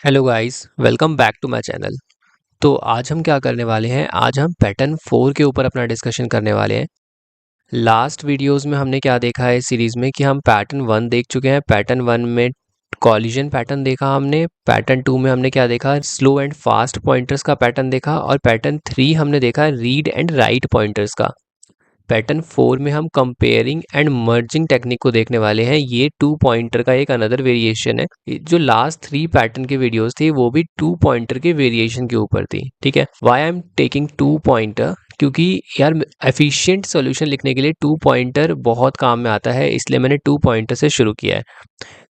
Hello guys, welcome back to my channel. तो आज हम क्या करने वाले हैं, आज हम पैटर्न 4 के ऊपर अपना डिस्कशन करने वाले हैं। लास्ट वीडियोस में हमने क्या देखा है इस सीरीज़ में कि हम पैटर्न 1 देख चुके हैं। पैटर्न 1 में कॉलिजन पैटर्न देखा हमने। पैटर्न 2 में हमने क्या देखा, स्लो एंड फास्ट पॉइंटर्स का पैटर्न देखा। और पैटर्न 3 हमने देखा रीड एंड राइट पॉइंटर्स का। पैटर्न 4 में हम कंपेयरिंग एंड मर्जिंग टेक्निक को देखने वाले हैं। ये 2 पॉइंटर का एक अनदर वेरिएशन है। जो लास्ट 3 पैटर्न के वीडियोस थे वो भी 2 पॉइंटर के वेरिएशन के ऊपर थी। ठीक है, why I am taking 2 pointer, क्योंकि यार एफिशिएंट सॉल्यूशन लिखने के लिए 2 पॉइंटर बहुत काम में आता है, इसलिए मैंने 2 पॉइंटर से शुरू किया है।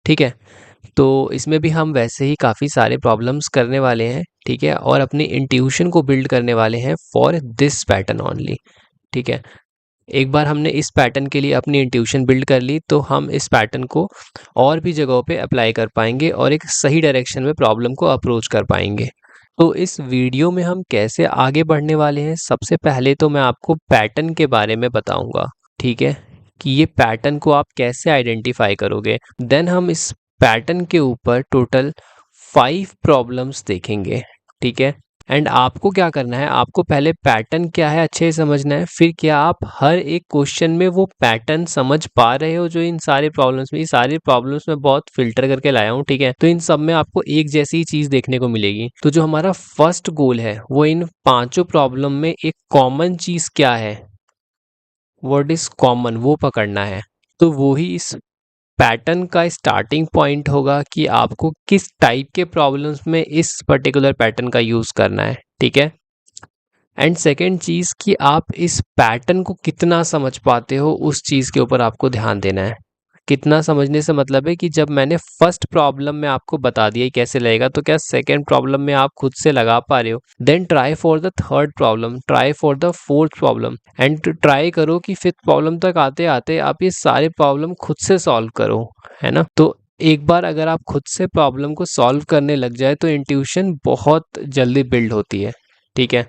ठीक है, तो इसमें भी हम वैसे ही काफ़ी सारे प्रॉब्लम्स करने वाले हैं। ठीक है, और अपनी इंट्यूशन को बिल्ड करने वाले हैं फॉर दिस पैटर्न ओनली। ठीक है, एक बार हमने इस पैटर्न के लिए अपनी इंट्यूशन बिल्ड कर ली तो हम इस पैटर्न को और भी जगहों पे अप्लाई कर पाएंगे और एक सही डायरेक्शन में प्रॉब्लम को अप्रोच कर पाएंगे। तो इस वीडियो में हम कैसे आगे बढ़ने वाले हैं, सबसे पहले तो मैं आपको पैटर्न के बारे में बताऊंगा। ठीक है, कि ये पैटर्न को आप कैसे आइडेंटिफाई करोगे। देन हम इस पैटर्न के ऊपर टोटल 5 प्रॉब्लम्स देखेंगे। ठीक है, एंड आपको क्या करना है, आपको पहले पैटर्न क्या है अच्छे से समझना है, फिर क्या आप हर एक क्वेश्चन में वो पैटर्न समझ पा रहे हो। जो इन सारे प्रॉब्लम्स में, ये सारे प्रॉब्लम्स में बहुत फिल्टर करके लाया हूँ। ठीक है, तो इन सब में आपको एक जैसी ही चीज देखने को मिलेगी। तो जो हमारा फर्स्ट गोल है वो इन पांचों प्रॉब्लम में एक कॉमन चीज क्या है, व्हाट इज कॉमन, वो पकड़ना है। तो वो ही इस पैटर्न का स्टार्टिंग पॉइंट होगा कि आपको किस टाइप के प्रॉब्लम्स में इस पर्टिकुलर पैटर्न का यूज करना है। ठीक है, एंड सेकेंड चीज कि आप इस पैटर्न को कितना समझ पाते हो, उस चीज के ऊपर आपको ध्यान देना है। कितना समझने से मतलब है कि जब मैंने फर्स्ट प्रॉब्लम में आपको बता दिया कैसे लगेगा, तो क्या सेकेंड प्रॉब्लम में आप खुद से लगा पा रहे हो। Then try for the third problem, try for the fourth problem, and try करो कि फिफ्थ प्रॉब्लम तक आते आते आप ये सारे प्रॉब्लम खुद से सॉल्व करो। है ना, तो एक बार अगर आप खुद से प्रॉब्लम को सॉल्व करने लग जाए तो इंट्यूशन बहुत जल्दी बिल्ड होती है। ठीक है,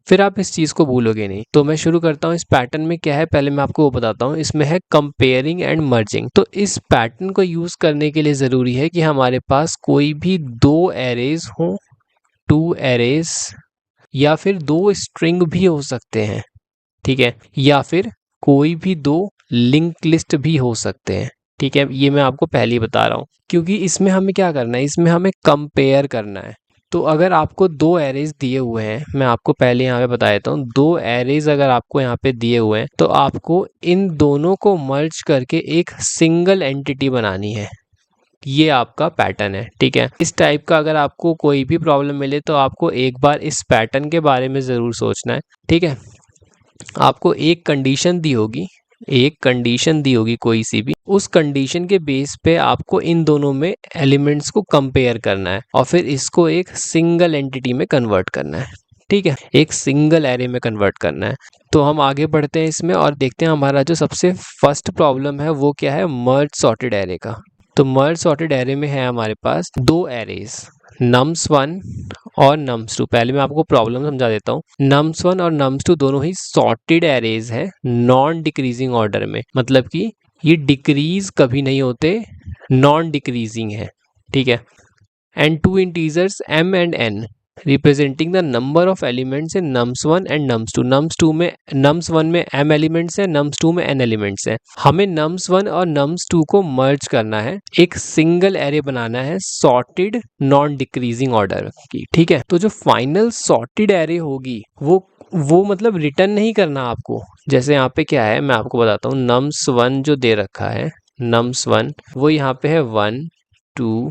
फिर आप इस चीज़ को भूलोगे नहीं। तो मैं शुरू करता हूँ। इस पैटर्न में क्या है, पहले मैं आपको वो बताता हूँ। इसमें है कंपेयरिंग एंड मर्जिंग। तो इस पैटर्न को यूज़ करने के लिए ज़रूरी है कि हमारे पास कोई भी दो एरेज हो, 2 एरेज, या फिर 2 स्ट्रिंग भी हो सकते हैं। ठीक है, या फिर कोई भी 2 लिंक लिस्ट भी हो सकते हैं। ठीक है, ये मैं आपको पहले ही बता रहा हूँ, क्योंकि इसमें हमें क्या करना है, इसमें हमें कंपेयर करना है। तो अगर आपको 2 एरेज दिए हुए हैं, मैं आपको पहले यहाँ पे बता देता हूँ, 2 एरेज अगर आपको यहाँ पे दिए हुए हैं तो आपको इन दोनों को मर्ज करके एक सिंगल एंटिटी बनानी है। ये आपका पैटर्न है। ठीक है, इस टाइप का अगर आपको कोई भी प्रॉब्लम मिले तो आपको एक बार इस पैटर्न के बारे में ज़रूर सोचना है। ठीक है, आपको एक कंडीशन दी होगी, एक कंडीशन दी होगी कोई सी भी, उस कंडीशन के बेस पे आपको इन दोनों में एलिमेंट्स को कंपेयर करना है और फिर इसको एक सिंगल एंटिटी में कन्वर्ट करना है। ठीक है, एक सिंगल एरे में कन्वर्ट करना है। तो हम आगे बढ़ते हैं इसमें और देखते हैं हमारा जो सबसे फर्स्ट प्रॉब्लम है वो क्या है, मर्ज सॉर्टेड एरे का। तो मर्ज सॉर्टेड एरे में है हमारे पास 2 एरेज, nums1 और nums2। पहले मैं आपको प्रॉब्लम समझा देता हूँ। nums1 और nums2 दोनों ही सॉर्टेड एरेज है, नॉन डिक्रीजिंग ऑर्डर में, मतलब कि ये डिक्रीज कभी नहीं होते, नॉन डिक्रीजिंग है। ठीक है, and 2 integers m and n representing the number of elements in nums1 and nums2। nums2 में, nums1 में m एलिमेंट्स हैं, nums2 में n एलिमेंट्स हैं। हमें nums1 और nums2 को मर्ज करना है, एक सिंगल एरे बनाना है सॉर्टेड नॉन डिक्रीजिंग ऑर्डर की। ठीक है, तो जो फाइनल सॉर्टेड एरे होगी वो मतलब रिटर्न नहीं करना आपको। जैसे यहाँ पे क्या है मैं आपको बताता हूँ, nums1 जो दे रखा है, nums1 वो यहाँ पे है 1 2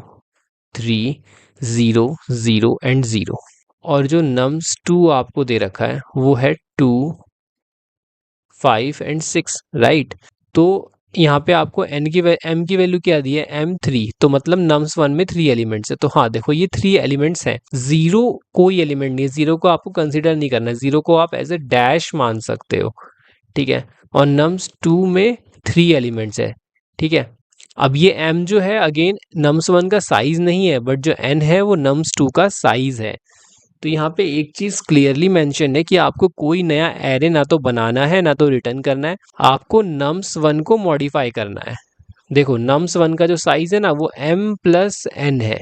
3 0 0 एंड 0। और जो nums2 आपको दे रखा है वो है 2 5 एंड 6, राइट। तो यहाँ पे आपको m की वैल्यू क्या दी है, m3। तो मतलब nums1 में 3 एलिमेंट्स है। तो हाँ देखो, ये 3 एलिमेंट्स हैं, 0 कोई एलिमेंट नहीं है, 0 को आपको कंसिडर नहीं करना है, 0 को आप एज ए डैश मान सकते हो। ठीक है, और nums2 में 3 एलिमेंट्स है। ठीक है, अब ये m जो है अगेन nums1 का साइज नहीं है, बट जो n है वो nums2 का साइज है। तो यहाँ पे एक चीज क्लियरली मेंशन है कि आपको कोई नया एरे ना तो बनाना है ना तो रिटर्न करना है, आपको nums1 को मॉडिफाई करना है। देखो nums1 का जो साइज है ना वो m प्लस n है।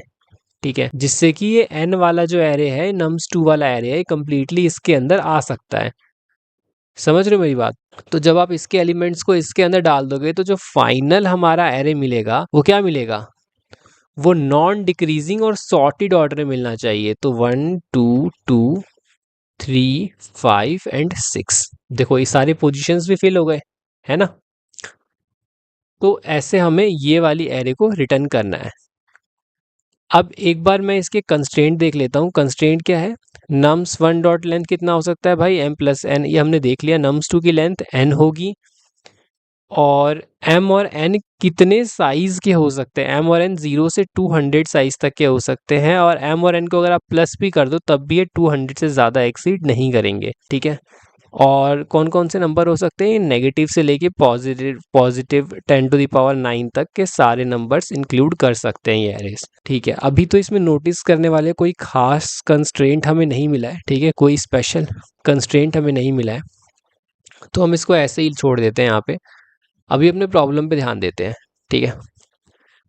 ठीक है, जिससे कि ये n वाला जो एरे है, nums2 वाला एरे है, कंप्लीटली इसके अंदर आ सकता है। समझ रहे हो मेरी बात? तो जब आप इसके एलिमेंट्स को इसके अंदर डाल दोगे तो जो फाइनल हमारा एरे मिलेगा वो क्या मिलेगा, वो नॉन डिक्रीजिंग और सॉर्टेड ऑर्डर में मिलना चाहिए। तो 1 2 2 3 5 एंड 6, देखो ये सारे पोजीशंस भी फिल हो गए, है ना। तो ऐसे हमें ये वाली एरे को रिटर्न करना है। अब एक बार मैं इसके कंस्ट्रेंट देख लेता हूँ। कंस्ट्रेंट क्या है, nums1 डॉट लेंथ कितना हो सकता है भाई, m प्लस n, ये हमने देख लिया। nums2 की लेंथ n होगी, और m और n कितने साइज के हो सकते हैं, m और n 0 से 200 साइज तक के हो सकते हैं, और m और n को अगर आप प्लस भी कर दो तब भी ये 200 से ज़्यादा एक्सीड नहीं करेंगे, ठीक है। और कौन कौन से नंबर हो सकते हैं, नेगेटिव से लेके पॉजिटिव पॉजिटिव 10⁻9 तक के सारे नंबर्स इंक्लूड कर सकते हैं ये एरेस, ठीक है। अभी तो इसमें नोटिस करने वाले कोई खास कंस्ट्रेंट हमें नहीं मिला है, ठीक है, कोई स्पेशल कंस्ट्रेंट हमें नहीं मिला है, तो हम इसको ऐसे ही छोड़ देते हैं यहाँ पे। अभी अपने प्रॉब्लम पे ध्यान देते हैं, ठीक है।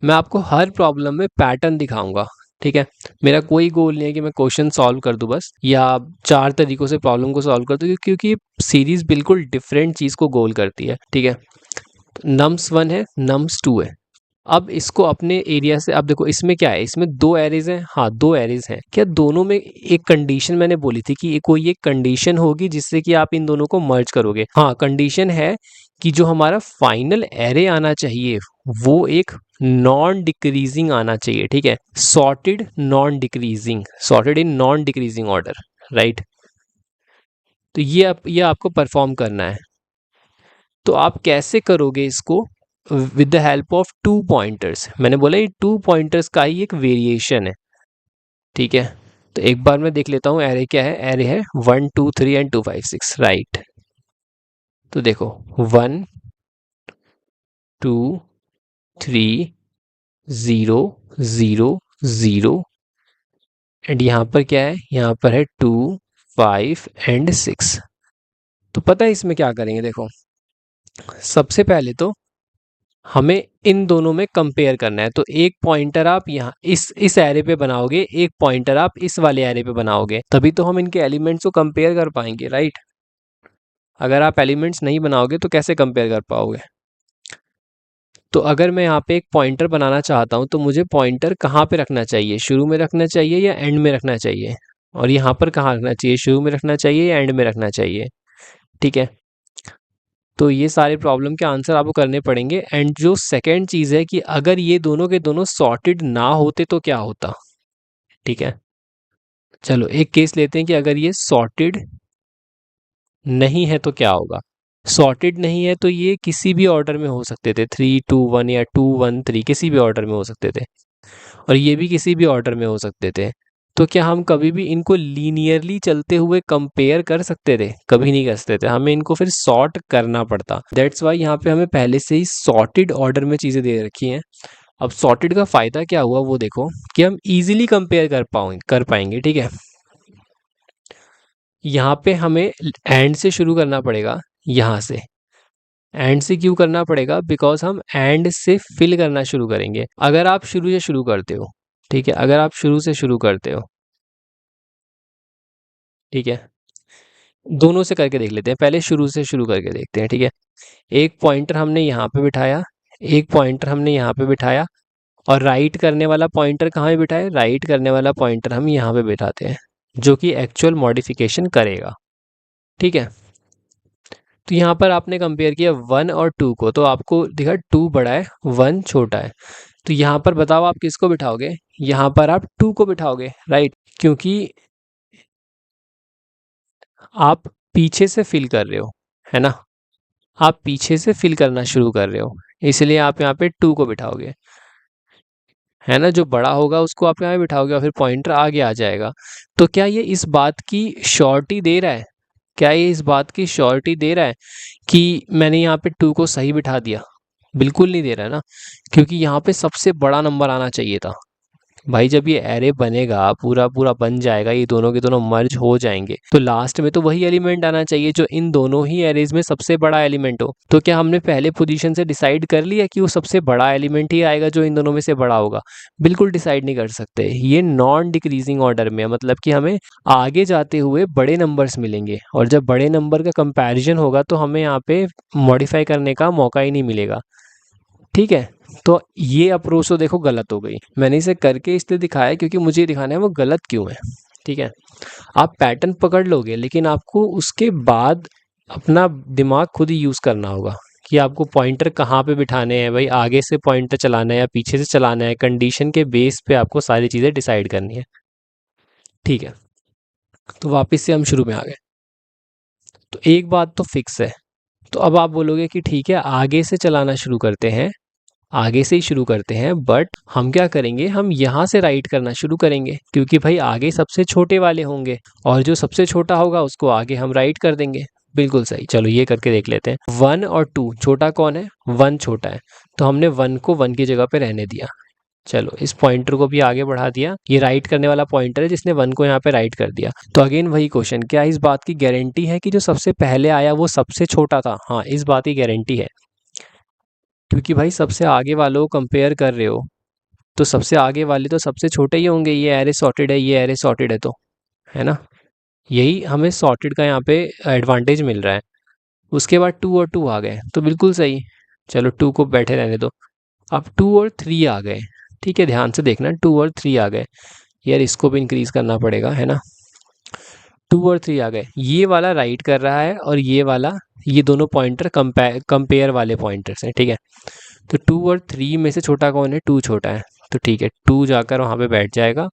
मैं आपको हर प्रॉब्लम में पैटर्न दिखाऊंगा, ठीक है। मेरा कोई गोल नहीं है कि मैं क्वेश्चन सॉल्व कर दूं बस, या 4 तरीकों से प्रॉब्लम को सॉल्व कर दूं, क्योंकि सीरीज बिल्कुल डिफरेंट चीज़ को गोल करती है, ठीक है। nums1 है, nums2 है। अब इसको अपने एरिया से, अब देखो इसमें क्या है, इसमें 2 एरेज हैं, हाँ 2 एरेज हैं। क्या दोनों में एक कंडीशन मैंने बोली थी कि कोई एक कंडीशन होगी जिससे कि आप इन दोनों को मर्ज करोगे। हाँ, कंडीशन है कि जो हमारा फाइनल एरे आना चाहिए वो एक नॉन डिक्रीजिंग आना चाहिए, ठीक है, sorted non decreasing, sorted in non decreasing order, right. तो ये आपको परफॉर्म करना है। तो आप कैसे करोगे इसको, with the help of 2 pointers. मैंने बोला ये 2 पॉइंटर्स का ही एक वेरिएशन है, ठीक है। तो एक बार मैं देख लेता हूँ एरे क्या है। एरे है 1 2 3 एंड 2 5 6, राइट। तो देखो 1 2 3 0 0 0, एंड यहाँ पर क्या है, यहाँ पर है 2 5 एंड 6। तो पता है इसमें क्या करेंगे, देखो सबसे पहले तो हमें इन दोनों में कंपेयर करना है। तो एक पॉइंटर आप यहाँ इस एरे पे बनाओगे, एक पॉइंटर आप इस वाले एरे पे बनाओगे, तभी तो हम इनके एलिमेंट्स को कंपेयर कर पाएंगे, राइट। अगर आप एलिमेंट्स नहीं बनाओगे तो कैसे कंपेयर कर पाओगे। तो अगर मैं यहाँ पे एक पॉइंटर बनाना चाहता हूँ तो मुझे पॉइंटर कहाँ पे रखना चाहिए, शुरू में रखना चाहिए या एंड में रखना चाहिए, और यहाँ पर कहाँ रखना चाहिए, शुरू में रखना चाहिए या एंड में रखना चाहिए, ठीक है। तो ये सारे प्रॉब्लम के आंसर आपको करने पड़ेंगे। एंड जो सेकंड चीज़ है कि अगर ये दोनों के दोनों सॉर्टेड ना होते तो क्या होता, ठीक है। चलो एक केस लेते हैं कि अगर ये सॉर्टेड नहीं है तो क्या होगा। सॉर्टेड नहीं है तो ये किसी भी ऑर्डर में हो सकते थे, 3 2 1 या 2 1 3, किसी भी ऑर्डर में हो सकते थे, और ये भी किसी भी ऑर्डर में हो सकते थे। तो क्या हम कभी भी इनको लीनियरली चलते हुए कंपेयर कर सकते थे, कभी नहीं कर सकते थे, हमें इनको फिर सॉर्ट करना पड़ता। दैट्स वाई यहाँ पे हमें पहले से ही सॉर्टेड ऑर्डर में चीज़ें दे रखी हैं। अब सॉर्टेड का फ़ायदा क्या हुआ वो देखो, कि हम इजीली कंपेयर कर पाएंगे, ठीक है। यहाँ पे हमें एंड से शुरू करना पड़ेगा, यहाँ से एंड से क्यों करना पड़ेगा, बिकॉज हम एंड से फिल करना शुरू करेंगे। अगर आप शुरू से शुरू करते हो, ठीक है, अगर आप शुरू से शुरू करते हो, ठीक है, दोनों से करके देख लेते हैं, पहले शुरू से शुरू करके देखते हैं, ठीक है। एक पॉइंटर हमने यहाँ पे बिठाया, एक पॉइंटर हमने यहाँ पे बिठाया, और राइट करने वाला पॉइंटर कहाँ पे बिठाए, राइट करने वाला पॉइंटर हम यहाँ पे बिठाते हैं, जो कि एक्चुअल मॉडिफिकेशन करेगा, ठीक है। तो यहाँ पर आपने कंपेयर किया 1 और 2 को, तो आपको दिखा 2 बड़ा है 1 छोटा है। तो यहाँ पर बताओ आप किसको बिठाओगे, यहाँ पर आप 2 को बिठाओगे, राइट, क्योंकि आप पीछे से फिल कर रहे हो, है ना, आप पीछे से फिल करना शुरू कर रहे हो, इसलिए आप यहाँ पे 2 को बिठाओगे, है ना। जो बड़ा होगा उसको आप यहाँ बिठाओगे और फिर पॉइंटर आगे आ जाएगा। तो क्या ये इस बात की श्योरिटी दे रहा है, क्या ये इस बात की श्योरिटी दे रहा है कि मैंने यहाँ पे 2 को सही बिठा दिया, बिल्कुल नहीं दे रहा है ना, क्योंकि यहाँ पे सबसे बड़ा नंबर आना चाहिए था, भाई जब ये एरे बनेगा, पूरा पूरा बन जाएगा, ये दोनों के दोनों मर्ज हो जाएंगे, तो लास्ट में तो वही एलिमेंट आना चाहिए जो इन दोनों ही एरेज में सबसे बड़ा एलिमेंट हो। तो क्या हमने पहले पोजीशन से डिसाइड कर लिया कि वो सबसे बड़ा एलिमेंट ही आएगा जो इन दोनों में से बड़ा होगा? बिल्कुल डिसाइड नहीं कर सकते। ये नॉन डिक्रीजिंग ऑर्डर में है, मतलब कि हमें आगे जाते हुए बड़े नंबर्स मिलेंगे, और जब बड़े नंबर का कंपैरिजन होगा तो हमें यहाँ पे मॉडिफाई करने का मौका ही नहीं मिलेगा। ठीक है, तो ये अप्रोच तो देखो गलत हो गई। मैंने इसे करके इसलिए दिखाया क्योंकि मुझे ये दिखाना है वो गलत क्यों है। ठीक है, आप पैटर्न पकड़ लोगे, लेकिन आपको उसके बाद अपना दिमाग खुद ही यूज़ करना होगा कि आपको पॉइंटर कहाँ पे बिठाने हैं। भाई आगे से पॉइंटर चलाना है या पीछे से चलाना है, कंडीशन के बेस पे आपको सारी चीज़ें डिसाइड करनी है। ठीक है, तो वापस से हम शुरू में आ गए। तो एक बात तो फिक्स है, तो अब आप बोलोगे कि ठीक है आगे से चलाना शुरू करते हैं, आगे से ही शुरू करते हैं, बट हम क्या करेंगे, हम यहाँ से राइट करना शुरू करेंगे, क्योंकि भाई आगे सबसे छोटे वाले होंगे और जो सबसे छोटा होगा उसको आगे हम राइट कर देंगे। बिल्कुल सही, चलो ये करके देख लेते हैं। 1 और 2, छोटा कौन है? 1 छोटा है, तो हमने 1 को 1 की जगह पे रहने दिया। चलो इस पॉइंटर को भी आगे बढ़ा दिया, ये राइट करने वाला पॉइंटर है जिसने 1 को यहाँ पे राइट कर दिया। तो अगेन वही क्वेश्चन, क्या इस बात की गारंटी है कि जो सबसे पहले आया वो सबसे छोटा था? हाँ, इस बात की गारंटी है, क्योंकि भाई सबसे आगे वालों को कंपेयर कर रहे हो, तो सबसे आगे वाले तो सबसे छोटे ही होंगे। ये एरे सॉर्टेड है, ये एरे सॉर्टेड है, तो है ना, यही हमें सॉर्टेड का यहाँ पे एडवांटेज मिल रहा है। उसके बाद 2 और 2 आ गए, तो बिल्कुल सही, चलो 2 को बैठे रहने दो। अब 2 और 3 आ गए, ठीक है, ध्यान से देखना, 2 और 3 आ गए। यार इसको भी इंक्रीज करना पड़ेगा, है ना। 2 और 3 आ गए, ये वाला राइट कर रहा है और ये वाला, ये दोनों पॉइंटर कंपेयर वाले पॉइंटर्स हैं। ठीक है, तो 2 और 3 में से छोटा कौन है? 2 छोटा है, तो ठीक है 2 जाकर वहाँ पे बैठ जाएगा।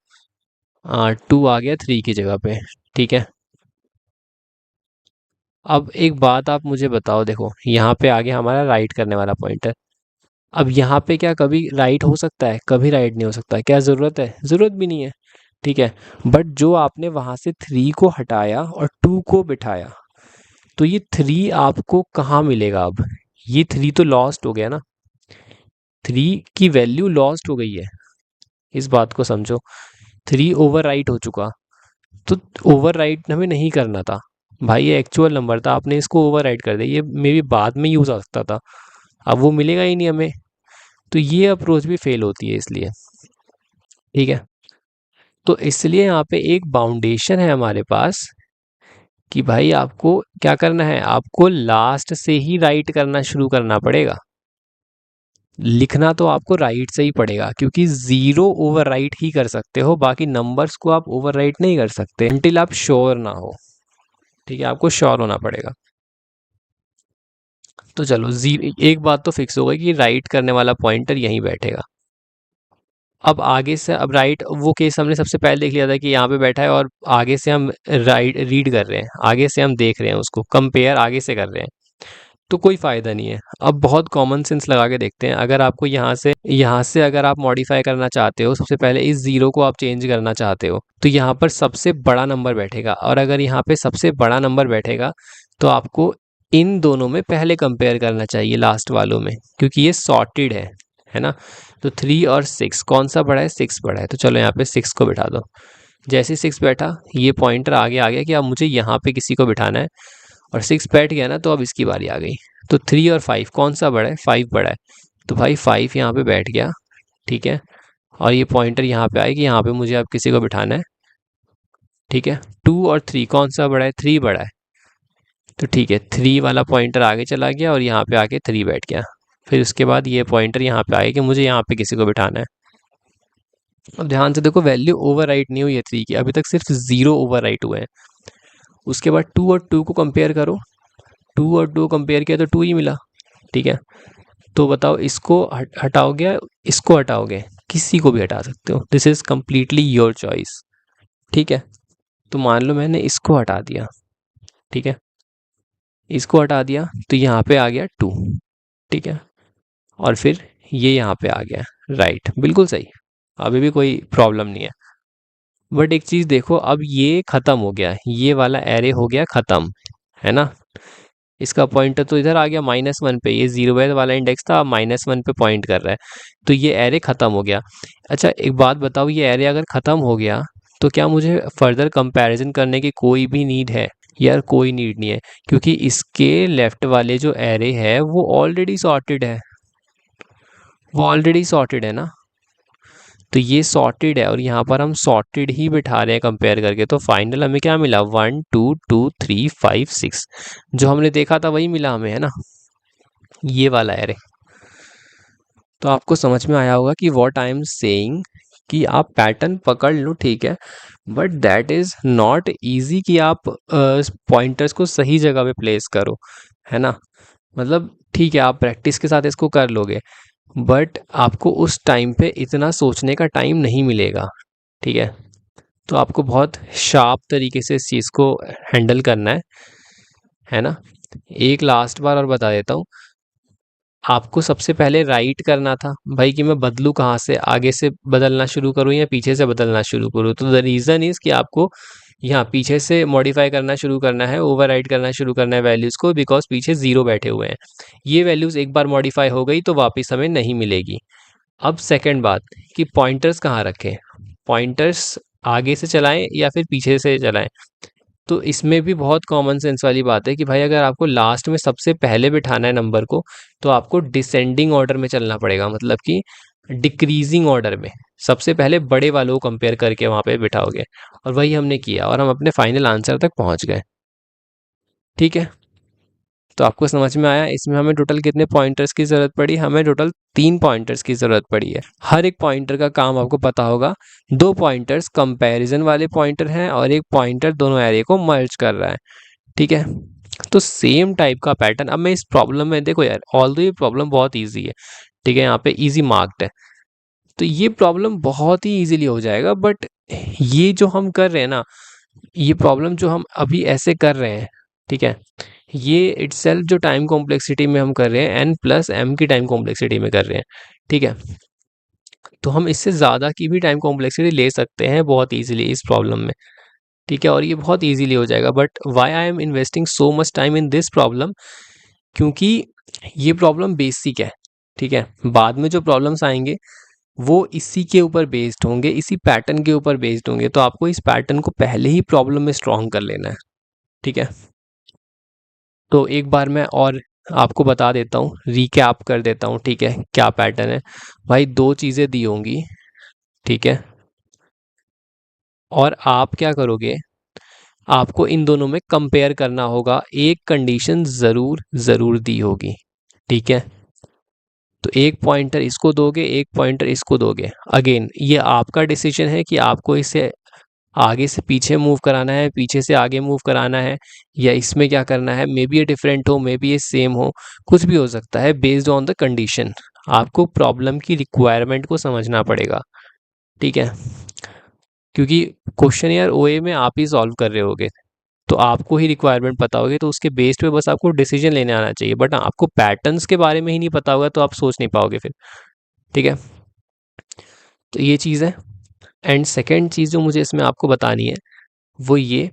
2 आ गया 3 की जगह पे। ठीक है, अब एक बात आप मुझे बताओ, देखो यहाँ पे आ गया हमारा राइट करने वाला पॉइंटर। अब यहाँ पे क्या कभी राइट हो सकता है? कभी राइट नहीं हो सकता। क्या ज़रूरत है? ज़रूरत भी नहीं है। ठीक है, बट जो आपने वहाँ से 3 को हटाया और 2 को बिठाया, तो ये 3 आपको कहाँ मिलेगा अब? ये 3 तो लॉस्ट हो गया ना, 3 की वैल्यू लॉस्ट हो गई है, इस बात को समझो। 3 ओवर राइट हो चुका, तो ओवर राइट हमें नहीं करना था भाई, ये एक्चुअल नंबर था, आपने इसको ओवर राइट कर दिया, ये मे बी बाद में यूज़ आ सकता था, अब वो मिलेगा ही नहीं हमें। तो ये अप्रोच भी फेल होती है इसलिए। ठीक है, तो इसलिए यहाँ पे एक बाउंडेशन है हमारे पास कि भाई आपको क्या करना है, आपको लास्ट से ही राइट करना शुरू करना पड़ेगा। लिखना तो आपको राइट से ही पड़ेगा, क्योंकि ज़ीरो ओवर राइट ही कर सकते हो, बाकी नंबर्स को आप ओवर राइट नहीं कर सकते until आप श्योर ना हो। ठीक है, आपको श्योर होना पड़ेगा। तो चलो एक बात तो फिक्स हो गई कि राइट करने वाला पॉइंटर यहीं बैठेगा। अब आगे से, अब राइट वो केस हमने सबसे पहले देख लिया था कि यहाँ पे बैठा है, और आगे से हम राइट रीड कर रहे हैं, आगे से हम देख रहे हैं, उसको कंपेयर आगे से कर रहे हैं, तो कोई फ़ायदा नहीं है। अब बहुत कॉमन सेंस लगा के देखते हैं, अगर आपको यहाँ से अगर आप मॉडिफाई करना चाहते हो, सबसे पहले इस ज़ीरो को आप चेंज करना चाहते हो, तो यहाँ पर सबसे बड़ा नंबर बैठेगा, और अगर यहाँ पे सबसे बड़ा नंबर बैठेगा तो इन दोनों में पहले कंपेयर करना चाहिए, लास्ट वालों में, क्योंकि ये सॉर्टेड है ना। तो 3 और 6 कौन सा बड़ा है? 6 बड़ा है, तो चलो यहाँ पे 6 को बिठा दो। जैसे 6 बैठा, ये पॉइंटर आगे आ गया कि अब मुझे यहाँ पे किसी को बिठाना है, और 6 बैठ गया ना, तो अब इसकी बारी आ गई। तो 3 और 5 कौन सा बड़ा है? 5 बड़ा है, तो भाई 5 यहाँ पे बैठ गया। ठीक है, और ये पॉइंटर यहाँ पे आए कि यहाँ पे मुझे अब किसी को बिठाना है। ठीक है, 2 और 3 कौन सा बड़ा है? 3 बड़ा है, तो ठीक है 3 वाला पॉइंटर आगे चला गया और यहाँ पे आके 3 बैठ गया। फिर उसके बाद ये पॉइंटर यहाँ पे आए कि मुझे यहाँ पे किसी को बिठाना है। अब ध्यान से देखो, वैल्यू ओवर राइट नहीं हुई है 3 की, अभी तक सिर्फ 0 ओवर राइट हुए हैं। उसके बाद 2 और 2 को कंपेयर करो, 2 और 2 कंपेयर किया तो 2 ही मिला। ठीक है, तो बताओ इसको हटाओगे या इसको हटाओगे? किसी को भी हटा सकते हो, this is completely your choice. ठीक है, तो मान लो मैंने इसको हटा दिया। ठीक है, इसको हटा दिया तो यहाँ पे आ गया 2। ठीक है, और फिर ये यहाँ पे आ गया राइट, बिल्कुल सही, अभी भी कोई प्रॉब्लम नहीं है। बट एक चीज़ देखो, अब ये ख़त्म हो गया, ये वाला एरे हो गया ख़त्म, है ना। इसका पॉइंटर तो इधर आ गया -1 पे, ये 0th वाला इंडेक्स था, -1 पे पॉइंट कर रहा है, तो ये एरे ख़त्म हो गया। अच्छा एक बात बताओ, ये एरे अगर ख़त्म हो गया तो क्या मुझे फर्दर कंपैरिजन करने की कोई भी नीड है? यार कोई नीड नहीं है, क्योंकि इसके लेफ्ट वाले जो एरे है वो ऑलरेडी सॉर्टेड है, वो ऑलरेडी सॉर्टेड है ना, तो ये सॉर्टेड है और यहाँ पर हम सॉर्टेड ही बिठा रहे हैं कंपेयर करके, तो फाइनल हमें क्या मिला 1 2 2 3 5 6, जो हमने देखा था वही मिला हमें, है ना, ये वाला एरे। तो आपको समझ में आया होगा कि व्हाट आई एम सेइंग, कि आप पैटर्न पकड़ लो ठीक है, but that is not easy कि आप पॉइंटर्स को सही जगह पे प्लेस करो, है ना। मतलब ठीक है आप प्रैक्टिस के साथ इसको कर लोगे, बट आपको उस टाइम पे इतना सोचने का टाइम नहीं मिलेगा, ठीक है। तो आपको बहुत शार्प तरीके से इस चीज़ को हैंडल करना है ना। एक लास्ट बार और बता देता हूँ, आपको सबसे पहले राइट करना था भाई कि मैं बदलूँ कहाँ से, आगे से बदलना शुरू करूँ या पीछे से बदलना शुरू करूँ। तो द रीज़न इज़ कि आपको यहाँ पीछे से मॉडिफाई करना शुरू करना है, ओवरराइड करना शुरू करना है वैल्यूज़ को, बिकॉज पीछे ज़ीरो बैठे हुए हैं। ये वैल्यूज़ एक बार मॉडिफाई हो गई तो वापस हमें नहीं मिलेगी। अब सेकंड बात कि पॉइंटर्स कहाँ रखें, पॉइंटर्स आगे से चलाएं या फिर पीछे से चलाएं। तो इसमें भी बहुत कॉमन सेंस वाली बात है कि भाई अगर आपको लास्ट में सबसे पहले बिठाना है नंबर को, तो आपको डिसेंडिंग ऑर्डर में चलना पड़ेगा, मतलब कि डिक्रीजिंग ऑर्डर में सबसे पहले बड़े वालों को कंपेयर करके वहाँ पे बिठाओगे, और वही हमने किया और हम अपने फाइनल आंसर तक पहुँच गए, ठीक है। तो आपको समझ में आया इसमें हमें टोटल कितने पॉइंटर्स की ज़रूरत पड़ी, हमें टोटल 3 पॉइंटर्स की ज़रूरत पड़ी है। हर एक पॉइंटर का काम आपको पता होगा, 2 पॉइंटर्स कंपैरिजन वाले पॉइंटर हैं और एक पॉइंटर दोनों एरे को मर्ज कर रहा है, ठीक है। तो सेम टाइप का पैटर्न अब मैं इस प्रॉब्लम में, देखो यार ऑल्दो ये प्रॉब्लम बहुत ईजी है, ठीक है, यहाँ पे ईजी मार्क्ड है, तो ये प्रॉब्लम बहुत ही ईजिली हो जाएगा, बट ये जो हम कर रहे हैं ना, ये प्रॉब्लम जो हम अभी ऐसे कर रहे हैं, ठीक है, ये इटसेल्फ जो टाइम कॉम्प्लेक्सिटी में हम कर रहे हैं n+m की टाइम कॉम्प्लेक्सिटी में कर रहे हैं, ठीक है। तो हम इससे ज़्यादा की भी टाइम कॉम्प्लेक्सिटी ले सकते हैं बहुत ईजिली इस प्रॉब्लम में, ठीक है, और ये बहुत ईजिली हो जाएगा। But why I am investing so much time in this problem, क्योंकि ये प्रॉब्लम बेसिक है, ठीक है। बाद में जो प्रॉब्लम्स आएंगे वो इसी के ऊपर बेस्ड होंगे, इसी पैटर्न के ऊपर बेस्ड होंगे, तो आपको इस पैटर्न को पहले ही प्रॉब्लम में स्ट्रॉन्ग कर लेना है, ठीक है। तो एक बार मैं और आपको बता देता हूँ, रिकैप कर देता हूँ, ठीक है, क्या पैटर्न है। भाई 2 चीज़ें दी होंगी, ठीक है, और आप क्या करोगे, आपको इन दोनों में कंपेयर करना होगा, एक कंडीशन ज़रूर ज़रूर दी होगी, ठीक है। तो एक पॉइंटर इसको दोगे, एक पॉइंटर इसको दोगे, अगेन ये आपका डिसीजन है कि आपको इसे आगे से पीछे मूव कराना है, पीछे से आगे मूव कराना है, या इसमें क्या करना है, मे बी ये डिफरेंट हो, मे बी ये सेम हो, कुछ भी हो सकता है बेस्ड ऑन द कंडीशन। आपको प्रॉब्लम की रिक्वायरमेंट को समझना पड़ेगा, ठीक है, क्योंकि क्वेश्चन यार ओए में आप ही सॉल्व कर रहे होगे, तो आपको ही रिक्वायरमेंट पता होगी, तो उसके बेस्ड पे बस आपको डिसीजन लेने आना चाहिए, बट आपको पैटर्न्स के बारे में ही नहीं पता होगा तो आप सोच नहीं पाओगे फिर, ठीक है। तो ये चीज़ है। एंड सेकेंड चीज़ जो मुझे इसमें आपको बतानी है वो ये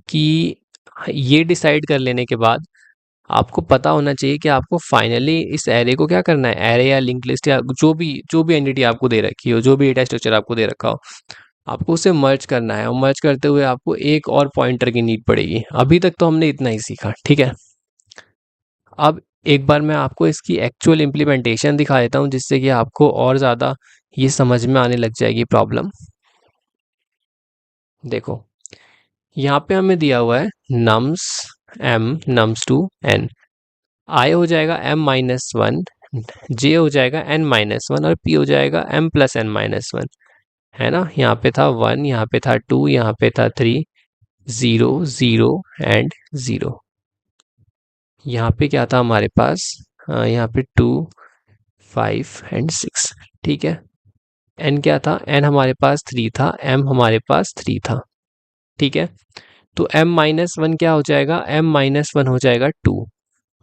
कि ये डिसाइड कर लेने के बाद आपको पता होना चाहिए कि आपको फाइनली इस एरे को क्या करना है, एरे या लिंक लिस्ट या जो भी एंटिटी आपको दे रखी हो, जो भी डेटा स्ट्रक्चर आपको दे रखा हो, आपको उसे मर्ज करना है, और मर्ज करते हुए आपको एक और पॉइंटर की नीड पड़ेगी। अभी तक तो हमने इतना ही सीखा, ठीक है। अब एक बार मैं आपको इसकी एक्चुअल इम्प्लीमेंटेशन दिखा देता हूँ, जिससे कि आपको और ज़्यादा ये समझ में आने लग जाएगी प्रॉब्लम। देखो यहाँ पे हमें दिया हुआ है nums m nums2 n, i हो जाएगा m-1, j हो जाएगा n-1 और p हो जाएगा m+n-1, है ना। यहाँ पे था 1, यहाँ पे था 2, यहाँ पे था 3, 0 0 एंड 0। यहाँ पे क्या था हमारे पास, यहाँ पे 2 5 एंड 6, ठीक है। n क्या था, n हमारे पास 3 था, m हमारे पास 3 था, ठीक है। तो m-1 क्या हो जाएगा, m-1 हो जाएगा 2,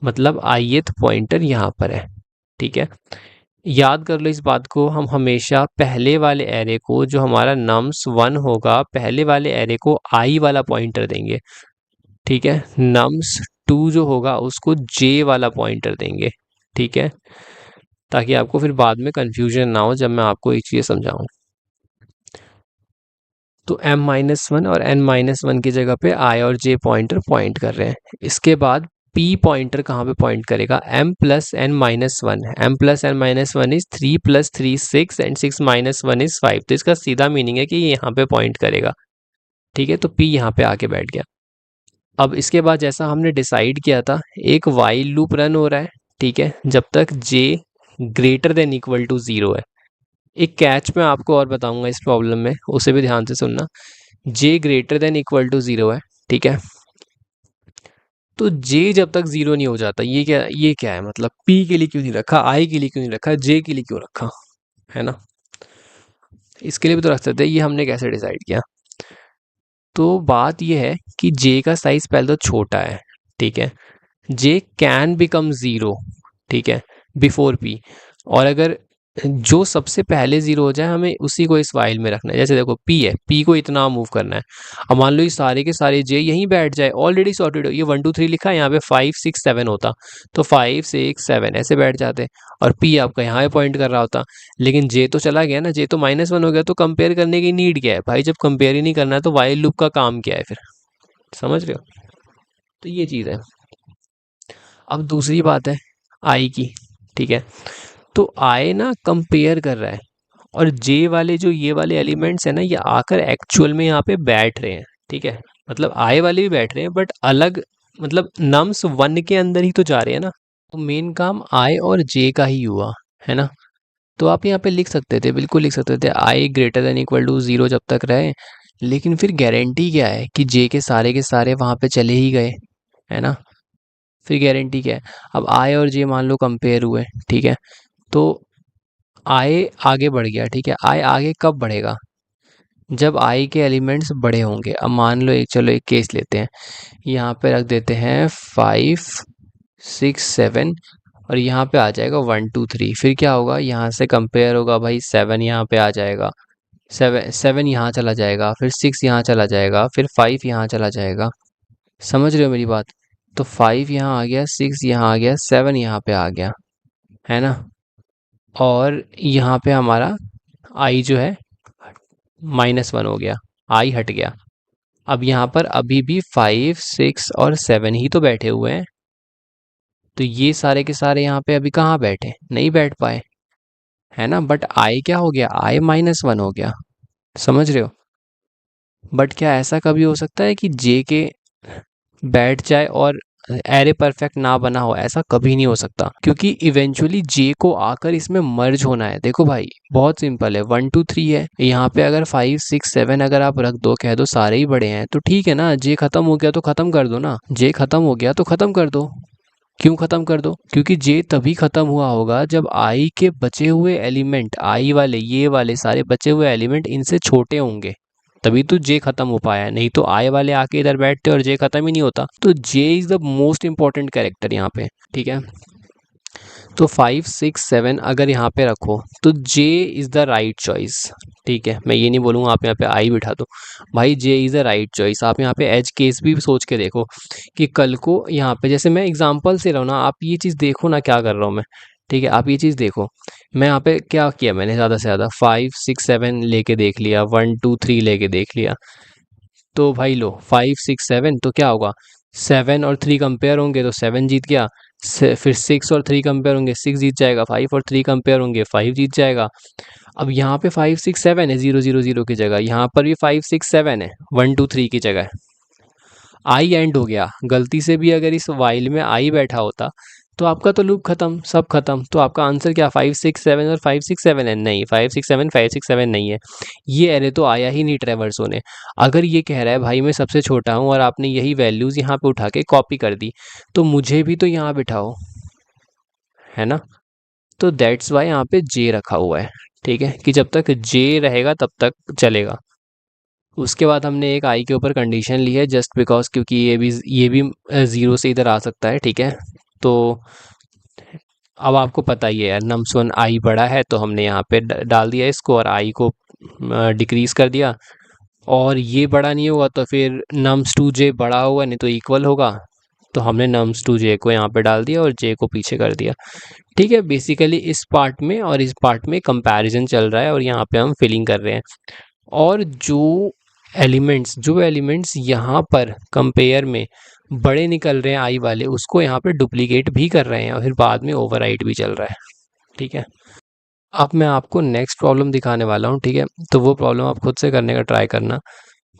मतलब ith पॉइंटर यहाँ पर है, ठीक है। याद कर लो इस बात को, हम हमेशा पहले वाले एरे को, जो हमारा nums1 होगा, पहले वाले एरे को i वाला पॉइंटर देंगे, ठीक है। nums 2 जो होगा उसको जे वाला पॉइंटर देंगे, ठीक है, ताकि आपको फिर बाद में कंफ्यूजन ना हो जब मैं आपको एक चीज़ समझाऊं। तो m-1 और n-1 की जगह पे i और j पॉइंटर पॉइंट कर रहे हैं। इसके बाद p पॉइंटर कहाँ पे पॉइंट करेगा? m plus n-1, m plus n-1 is 3 plus 3 6 and 6 minus 1 is 5। तो इसका सीधा मीनिंग है कि ये यहाँ पे पॉइंट करेगा, ठीक है। तो p यहाँ पे आके बैठ गया। अब इसके बाद जैसा हमने डिसाइड किया था, एक वाइल लूप रन हो रहा है, ठीक है, जब तक j greater than equal to 0 है। एक कैच मैं आपको और बताऊंगा इस प्रॉब्लम में, उसे भी ध्यान से सुनना। j greater than equal to 0 है, ठीक है। तो j जब तक 0 नहीं हो जाता, ये क्या है मतलब, p के लिए क्यों नहीं रखा, i के लिए क्यों नहीं रखा, j के लिए क्यों रखा, है ना। इसके लिए भी तो रख सकते हैं। ये हमने कैसे डिसाइड किया? तो बात ये है कि j का साइज पहले तो छोटा है, ठीक है। j कैन बिकम 0, ठीक है, बिफोर p। और अगर जो सबसे पहले 0 हो जाए, हमें उसी को इस वाइल में रखना है। जैसे देखो p है, p को इतना मूव करना है। अब मान लो ये सारे के सारे j यहीं बैठ जाए, ऑलरेडी सॉर्टेड हो, ये 1 2 3 लिखा है, यहाँ पे 5 6 7 होता, तो 5 6 7 ऐसे बैठ जाते, और p आपका यहाँ पे पॉइंट कर रहा होता। लेकिन j तो चला गया ना, j तो -1 हो गया, तो कंपेयर करने की नीड क्या है भाई? जब कंपेयर ही नहीं करना है तो वाइल लूप का काम क्या है फिर? समझ रहे हो? तो ये चीज़ है। अब दूसरी बात है आई की, ठीक है। तो आई ना कंपेयर कर रहा है, और जे वाले जो ये वाले एलिमेंट्स है ना, ये आकर एक्चुअल में यहाँ पे बैठ रहे हैं, ठीक है। मतलब आई वाले भी बैठ रहे हैं, बट अलग, मतलब नम्स 1 के अंदर ही तो जा रहे हैं ना। तो मेन काम आई और जे का ही हुआ, है ना। तो आप यहाँ पे लिख सकते थे, बिल्कुल लिख सकते थे, आई ग्रेटर देन इक्वल टू 0 जब तक रहे। लेकिन फिर गारंटी क्या है कि जे के सारे वहाँ पे चले ही गए, है ना। फिर गारंटी क्या है? अब आई और जे मान लो कंपेयर हुए, ठीक है। तो आई आगे बढ़ गया, ठीक है। आई आगे कब बढ़ेगा? जब आई के एलिमेंट्स बड़े होंगे। अब मान लो चलो एक केस लेते हैं, यहाँ पे रख देते हैं 5 6 7, और यहाँ पे आ जाएगा 1 2 3। फिर क्या होगा? यहाँ से कंपेयर होगा भाई, 7 यहाँ पे आ जाएगा, 7 यहाँ चला जाएगा, फिर 6 यहाँ चला जाएगा, फिर 5 यहाँ चला जाएगा। समझ रहे हो मेरी बात? तो 5 यहाँ आ गया, 6 यहाँ आ गया, 7 यहाँ पे आ गया, है ना। और यहाँ पे हमारा आई जो है -1 हो गया, आई हट गया। अब यहाँ पर अभी भी 5 6 और 7 ही तो बैठे हुए हैं। तो ये सारे के सारे यहाँ पे अभी कहाँ बैठे? नहीं बैठ पाए, है ना। बट आई क्या हो गया? आई -1 हो गया। समझ रहे हो? बट क्या ऐसा कभी हो सकता है कि जे के बैठ जाए और एरे परफेक्ट ना बना हो? ऐसा कभी नहीं हो सकता, क्योंकि इवेंचुअली जे को आकर इसमें मर्ज होना है। देखो भाई, बहुत सिंपल है, 1 2 3 है, यहाँ पे अगर 5 6 7 अगर आप रख दो, कह दो सारे ही बड़े हैं, तो ठीक है ना। जे खत्म हो गया तो खत्म कर दो ना, जे खत्म हो गया तो खत्म कर दो। क्यों खत्म कर दो? क्योंकि जे तभी खत्म हुआ होगा जब आई के बचे हुए एलिमेंट, आई वाले ये वाले सारे बचे हुए एलिमेंट इनसे छोटे होंगे, तभी तो जे खत्म हो पाया है। नहीं तो आई वाले आके इधर बैठते और जे खत्म ही नहीं होता। तो J is the most important character यहाँ पे, ठीक है। तो 5 6 7 अगर यहाँ पे रखो तो J is the right choice, ठीक है। मैं ये नहीं बोलूँगा आप यहाँ पे आई बिठा दो, भाई जे इज़ द राइट चॉइस। आप यहाँ पे एज केस भी सोच के देखो कि कल को यहाँ पे, जैसे मैं एग्जांपल से रहा हूँ ना, आप ये चीज़ देखो ना क्या कर रहा हूँ मैं, ठीक है। आप ये चीज़ देखो, मैं यहाँ पे क्या किया मैंने, ज़्यादा से ज़्यादा 5 6 7 लेके देख लिया, 1 2 3 लेके देख लिया। तो भाई लो 5 6 7, तो क्या होगा? 7 और 3 कंपेयर होंगे तो 7 जीत गया। फिर 6 और 3 कंपेयर होंगे, 6 जीत जाएगा। 5 और 3 कंपेयर होंगे, 5 जीत जाएगा। अब यहाँ पे 5 6 7 है, 0 0 0 की जगह, यहाँ पर भी 5 6 7 है, 1 2 3 की जगह। आई एंड हो गया। गलती से भी अगर इस वाइल में आई बैठा होता तो आपका तो लूप खत्म, सब खत्म। तो आपका आंसर क्या? 5 6 7 और 5 6 7 है? नहीं, 5 6 7 5 6 7 नहीं है। ये एरे तो आया ही नहीं ट्रैवर्स होने। अगर ये कह रहा है भाई मैं सबसे छोटा हूँ और आपने यही वैल्यूज़ यहाँ पे उठा के कॉपी कर दी, तो मुझे भी तो यहाँ बिठाओ, है ना। तो दैट्स वाई यहाँ पे जे रखा हुआ है, ठीक है, कि जब तक जे रहेगा तब तक चलेगा। उसके बाद हमने एक आई के ऊपर कंडीशन ली है, जस्ट बिकॉज, क्योंकि ये भी 0 से इधर आ सकता है, ठीक है। तो अब आपको पता ही है यार, नम्स 1 आई बड़ा है तो हमने यहाँ पे डाल दिया इसको, और आई को डिक्रीज कर दिया। और ये बड़ा नहीं होगा तो फिर नम्स 2 जे बड़ा होगा, नहीं तो इक्वल होगा, तो हमने नम्स टू जे को यहाँ पे डाल दिया और जे को पीछे कर दिया। ठीक है, बेसिकली इस पार्ट में और इस पार्ट में कंपैरिजन चल रहा है और यहाँ पे हम फिलिंग कर रहे हैं। और जो एलिमेंट्स यहाँ पर कंपेयर में बड़े निकल रहे हैं आई वाले, उसको यहाँ पे डुप्लीकेट भी कर रहे हैं और फिर बाद में ओवरराइट भी चल रहा है। ठीक है, अब मैं आपको नेक्स्ट प्रॉब्लम दिखाने वाला हूँ। ठीक है, तो वो प्रॉब्लम आप खुद से करने का ट्राई करना।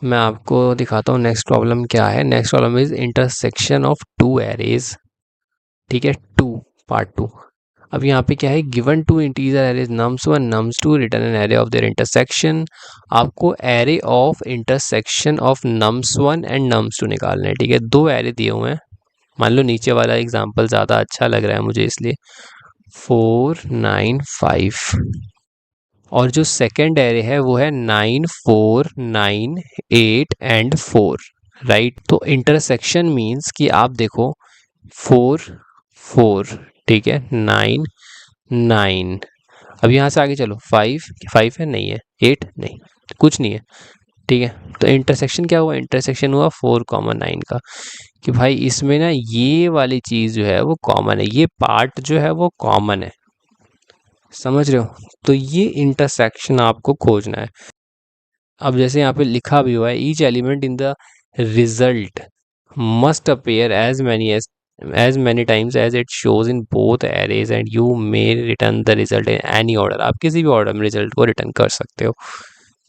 मैं आपको दिखाता हूँ नेक्स्ट प्रॉब्लम क्या है। Next problem is intersection of two arrays. ठीक है, पार्ट टू। अब यहाँ पे क्या है, given two integer arrays nums one nums two, return an array of their intersection. आपको array of intersection of nums one and nums two निकालना है। ठीक है, दो एरे दिए हुए हैं। मान लो नीचे वाला एग्जाम्पल ज़्यादा अच्छा लग रहा है मुझे, इसलिए 4 9 5, और जो सेकेंड एरे है वो है 9 4 9 8 एंड 4। राइट, तो इंटरसेक्शन मीन्स कि आप देखो 4 4, ठीक है, 9 9। अब यहाँ से आगे चलो, 5 है, नहीं है, 8 नहीं, कुछ नहीं है। ठीक है, तो इंटरसेक्शन क्या हुआ, इंटरसेक्शन हुआ 4,9 का, कि भाई इसमें ना ये वाली चीज़ जो है वो कॉमन है, ये पार्ट जो है वो कॉमन है। समझ रहे हो, तो ये इंटरसेक्शन आपको खोजना है। अब जैसे यहाँ पे लिखा भी हुआ है, each element in the result must appear as many times as it shows in both arrays and you may return the result in any order। आप किसी भी ऑर्डर में रिजल्ट को रिटर्न कर सकते हो।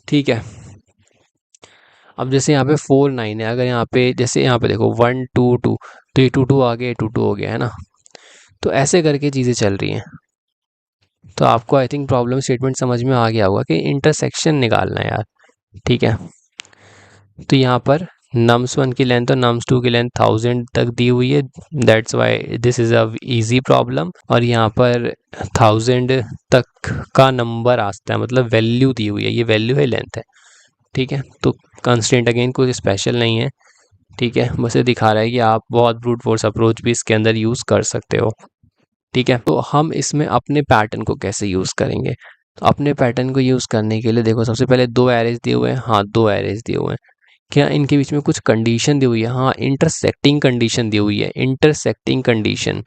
ठीक है, अब जैसे यहाँ पे 4 9 है, अगर यहाँ पे जैसे यहाँ पे देखो 1 2 2, तो ये 2 2 आ गया, 2 2 हो गया है ना। तो ऐसे करके चीज़ें चल रही हैं। तो आपको आई थिंक प्रॉब्लम स्टेटमेंट समझ में आ गया होगा कि इंटरसेक्शन निकालना है यार। ठीक है, तो यहाँ पर नम्स वन की लेंथ और नम्स टू की लेंथ 1000 तक दी हुई है, that's why this is a easy problem. और यहाँ पर 1000 तक का नंबर आता है, मतलब वैल्यू दी हुई है, ये वैल्यू है, लेंथ है। ठीक है, तो कंस्ट्रेंट अगेन कुछ स्पेशल नहीं है। ठीक है, बस ये दिखा रहा है कि आप बहुत ब्रूट फोर्स अप्रोच भी इसके अंदर यूज़ कर सकते हो। ठीक है, तो हम इसमें अपने पैटर्न को कैसे यूज़ करेंगे। तो अपने पैटर्न को यूज़ करने के लिए देखो, सबसे पहले दो एरेज दिए हुए हैं। हाँ, दो एरेज दिए हुए हैं, क्या इनके बीच में कुछ कंडीशन दी हुई है। हाँ, इंटरसेक्टिंग कंडीशन दी हुई है, इंटरसेक्टिंग कंडीशन।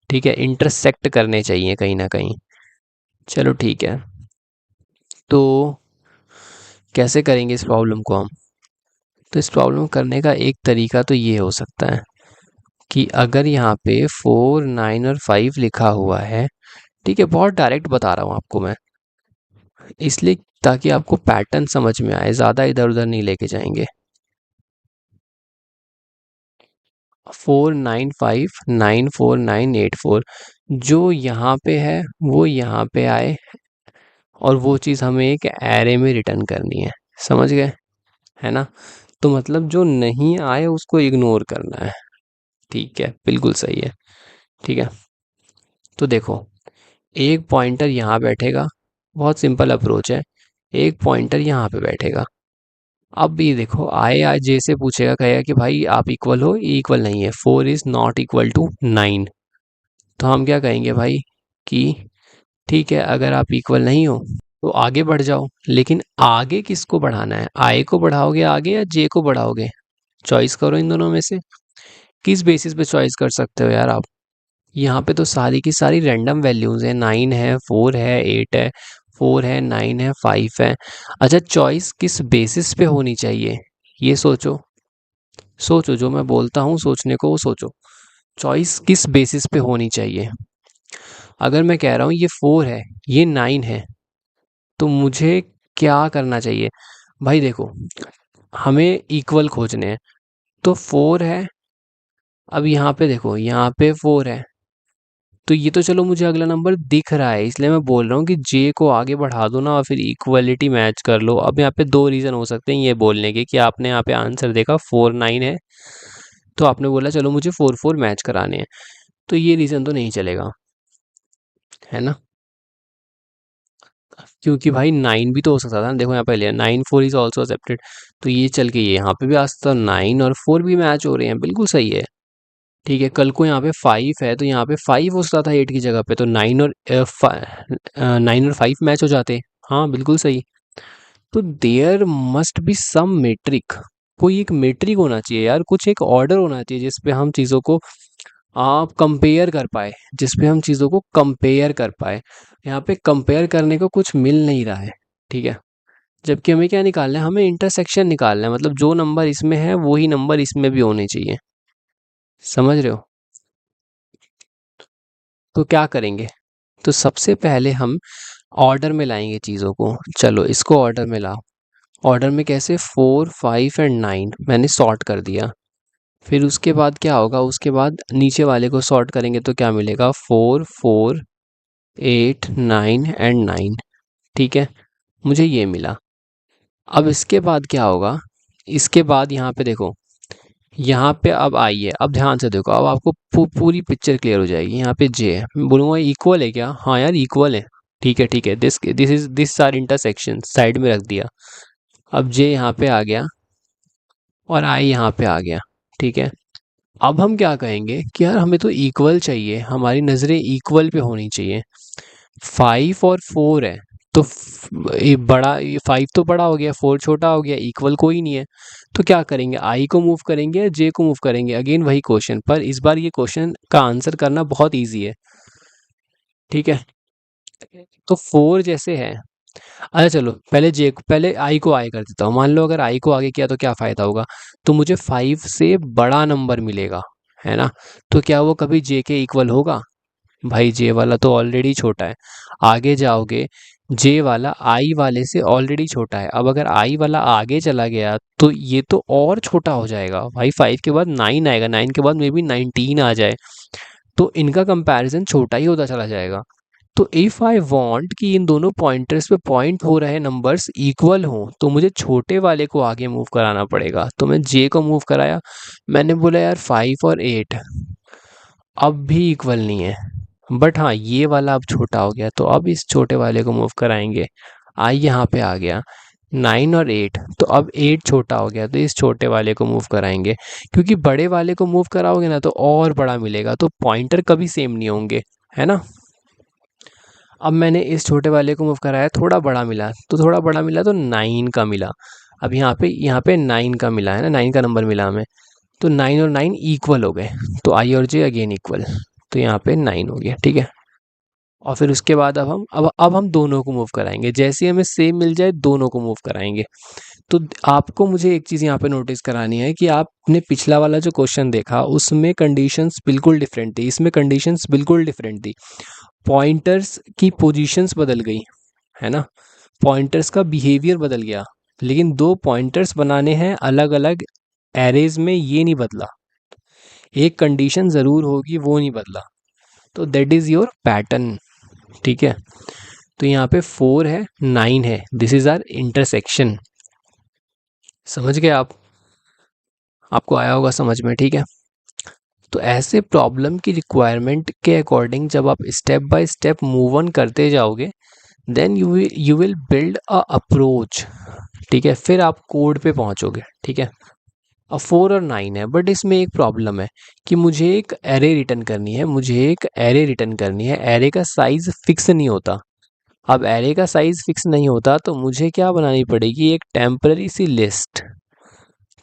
ठीक है, इंटरसेक्ट करने चाहिए कहीं ना कहीं। चलो ठीक है, तो कैसे करेंगे इस प्रॉब्लम को हम। तो इस प्रॉब्लम करने का एक तरीका तो ये हो सकता है कि अगर यहाँ पे 4 9 और 5 लिखा हुआ है, ठीक है, बहुत डायरेक्ट बता रहा हूँ आपको मैं, इसलिए ताकि आपको पैटर्न समझ में आए, ज़्यादा इधर उधर नहीं लेके जाएंगे। 4 9 5 9 4 9 8 4, जो यहाँ पे है वो यहाँ पे आए, और वो चीज़ हमें एक एरे में रिटर्न करनी है। समझ गए, है ना। तो मतलब जो नहीं आए उसको इग्नोर करना है। ठीक है, बिल्कुल सही है। ठीक है, तो देखो, एक पॉइंटर यहाँ बैठेगा, बहुत सिंपल अप्रोच है। एक पॉइंटर यहाँ पे बैठेगा। अब ये देखो, आए आज जे से पूछेगा, कहेगा कि भाई आप इक्वल हो, ये इक्वल नहीं है, 4 इज नॉट इक्वल टू 9। तो हम क्या कहेंगे भाई कि ठीक है, अगर आप इक्वल नहीं हो तो आगे बढ़ जाओ। लेकिन आगे किसको बढ़ाना है, आई को बढ़ाओगे आगे या जे को बढ़ाओगे, चॉइस करो इन दोनों में से। किस बेसिस पे चॉइस कर सकते हो यार आप। यहाँ पे तो सारी की सारी रैंडम वैल्यूज है, 9 है, 4 है, 8 है, 4 है, 9 है, 5 है। अच्छा, चॉइस किस बेसिस पे होनी चाहिए, ये सोचो। सोचो, जो मैं बोलता हूँ सोचने को वो सोचो। चॉइस किस बेसिस पे होनी चाहिए। अगर मैं कह रहा हूँ ये 4 है, ये 9 है, तो मुझे क्या करना चाहिए भाई। देखो, हमें इक्वल खोजने हैं, तो 4 है। अब यहाँ पे देखो, यहाँ पे 4 है, तो ये तो चलो मुझे अगला नंबर दिख रहा है, इसलिए मैं बोल रहा हूँ कि जे को आगे बढ़ा दो ना और फिर इक्वलिटी मैच कर लो। अब यहाँ पे दो रीज़न हो सकते हैं ये बोलने के, कि आपने यहाँ पे आंसर देखा 4 9 है, तो आपने बोला चलो मुझे 4 4 मैच कराने हैं, तो ये रीज़न तो नहीं चलेगा, है ना। क्योंकि भाई 9 भी तो हो सकता था ना। देखो यहाँ पे लिया 9 4 इज ऑल्सो एक्सेप्टेड, तो ये चल के ये यहाँ पे भी आ सकता, 9 और 4 भी मैच हो रहे हैं, बिल्कुल सही है। ठीक है, कल को यहाँ पे 5 है, तो यहाँ पे 5 हो सकता था 8 की जगह पे, तो 9 और 5 मैच हो जाते। हाँ, बिल्कुल सही। तो there must be some metric, कोई एक मेट्रिक होना चाहिए यार, कुछ एक ऑर्डर होना चाहिए जिस पे हम चीज़ों को आप कंपेयर कर पाए, जिस पे हम चीज़ों को कंपेयर कर पाए। यहाँ पे कंपेयर करने को कुछ मिल नहीं रहा है, ठीक है। जबकि हमें क्या निकालना है, हमें इंटरसेक्शन निकालना है, मतलब जो नंबर इसमें है वही नंबर इसमें भी होने चाहिए। समझ रहे हो? तो क्या करेंगे, तो सबसे पहले हम ऑर्डर में लाएंगे चीज़ों को। चलो इसको ऑर्डर में लाओ। ऑर्डर में कैसे, 4 5 एंड 9 मैंने सॉर्ट कर दिया। फिर उसके बाद क्या होगा, उसके बाद नीचे वाले को सॉर्ट करेंगे तो क्या मिलेगा, 4 4 8 9 एंड 9, ठीक है। मुझे ये मिला। अब इसके बाद क्या होगा, इसके बाद यहाँ पे देखो, यहाँ पे अब आइए, अब ध्यान से देखो, अब आपको पूरी पिक्चर क्लियर हो जाएगी। यहाँ पे जे है, मैं बोलूँगा इक्वल है क्या, हाँ यार इक्वल है, ठीक है ठीक है, दिस आर इंटरसेक्शन, साइड में रख दिया। अब जे यहाँ पे आ गया और आई यहाँ पे आ गया, ठीक है। अब हम क्या कहेंगे कि यार हमें तो इक्वल चाहिए, हमारी नज़रें इक्वल पे होनी चाहिए। 5 और 4 है, तो ये बड़ा, ये 5 तो बड़ा हो गया, 4 छोटा हो गया, इक्वल कोई नहीं है। तो क्या करेंगे, आई को मूव करेंगे या जे को मूव करेंगे, अगेन वही क्वेश्चन, पर इस बार ये क्वेश्चन का आंसर करना बहुत ईजी है, ठीक है। तो 4 जैसे है, अच्छा चलो पहले जे को, पहले आई को आई कर देता हूँ। मान लो अगर आई को आगे किया तो क्या फ़ायदा होगा, तो मुझे 5 से बड़ा नंबर मिलेगा, है ना। तो क्या वो कभी जे के इक्वल होगा, भाई जे वाला तो ऑलरेडी छोटा है। आगे जाओगे, जे वाला आई वाले से ऑलरेडी छोटा है। अब अगर आई वाला आगे चला गया तो ये तो और छोटा हो जाएगा भाई, 5 के बाद 9 आएगा, 9 के बाद मे बी 19 आ जाए, तो इनका कंपैरिजन छोटा ही होता चला जाएगा। तो इफ़ आई वांट कि इन दोनों पॉइंटर्स पे पॉइंट हो रहे नंबर्स इक्वल हों, तो मुझे छोटे वाले को आगे मूव कराना पड़ेगा। तो मैं जे को मूव कराया, मैंने बोला यार 5 और 8 अब भी इक्वल नहीं है, बट हाँ ये वाला अब छोटा हो गया, तो अब इस छोटे वाले को मूव कराएंगे। आई यहाँ पे आ गया, 9 और 8, तो अब 8 छोटा हो गया, तो इस छोटे वाले को मूव कराएंगे। क्योंकि बड़े वाले को मूव कराओगे ना तो और बड़ा मिलेगा, तो पॉइंटर कभी सेम नहीं होंगे, है ना। अब मैंने इस छोटे वाले को मूव कराया, थोड़ा बड़ा मिला, तो थोड़ा बड़ा मिला तो 9 का मिला। अब यहाँ पे 9 का मिला है ना, 9 का नंबर मिला हमें, तो 9 और 9 इक्वल हो गए, तो आई और जे अगेन इक्वल, तो यहाँ पे 9 हो गया, ठीक है। और फिर उसके बाद अब हम दोनों को मूव कराएंगे, जैसे ही हमें सेम मिल जाए दोनों को मूव कराएंगे। तो आपको मुझे एक चीज़ यहाँ पे नोटिस करानी है कि आपने पिछला वाला जो क्वेश्चन देखा उसमें कंडीशंस बिल्कुल डिफरेंट थी, इसमें कंडीशंस बिल्कुल डिफरेंट थी। पॉइंटर्स की पोजीशंस बदल गई, है ना, पॉइंटर्स का बिहेवियर बदल गया, लेकिन दो पॉइंटर्स बनाने हैं अलग अलग एरेज में, ये नहीं बदला। एक कंडीशन ज़रूर होगी, वो नहीं बदला। तो दैट इज़ योर पैटर्न, ठीक है। तो यहाँ पे 4 है, 9 है, दिस इज़ आर इंटरसेक्शन। समझ गए आप, आपको आया होगा समझ में, ठीक है। तो ऐसे प्रॉब्लम की रिक्वायरमेंट के अकॉर्डिंग जब आप step by step move on करते जाओगे, then you will build a approach, ठीक है। फिर आप कोड पे पहुंचोगे, ठीक है। अब 4 और 9 है, बट इसमें एक प्रॉब्लम है कि मुझे एक एरे रिटर्न करनी है, मुझे एक एरे रिटर्न करनी है, एरे का साइज फिक्स नहीं होता। अब एरे का साइज फिक्स नहीं होता तो मुझे क्या बनानी पड़ेगी, एक टेम्पररी सी लिस्ट।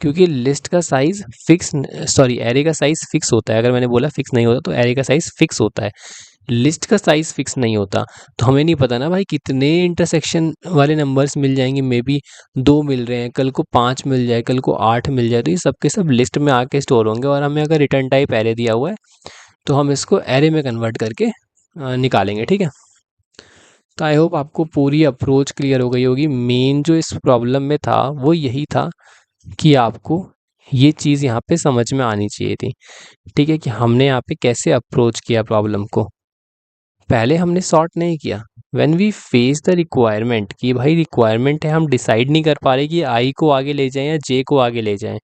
क्योंकि लिस्ट का साइज फिक्स, सॉरी एरे का साइज फिक्स होता है, अगर मैंने बोला फिक्स नहीं होता तो एरे का साइज फिक्स होता है, लिस्ट का साइज फिक्स नहीं होता। तो हमें नहीं पता ना भाई कितने इंटरसेक्शन वाले नंबर्स मिल जाएंगे, मे बी 2 मिल रहे हैं, कल को 5 मिल जाए, कल को 8 मिल जाए, तो ये सब के सब लिस्ट में आके स्टोर होंगे। और हमें अगर रिटर्न टाइप एरे दिया हुआ है तो हम इसको एरे में कन्वर्ट करके निकालेंगे, ठीक है। तो आई होप आपको पूरी अप्रोच क्लियर हो गई होगी। मेन जो इस प्रॉब्लम में था वो यही था कि आपको ये चीज़ यहाँ पे समझ में आनी चाहिए थी, ठीक है, कि हमने यहाँ पे कैसे अप्रोच किया प्रॉब्लम को। पहले हमने सॉर्ट नहीं किया, when we face the requirement, कि भाई रिक्वायरमेंट है, हम डिसाइड नहीं कर पा रहे कि आई को आगे ले जाएं या जे को आगे ले जाएं।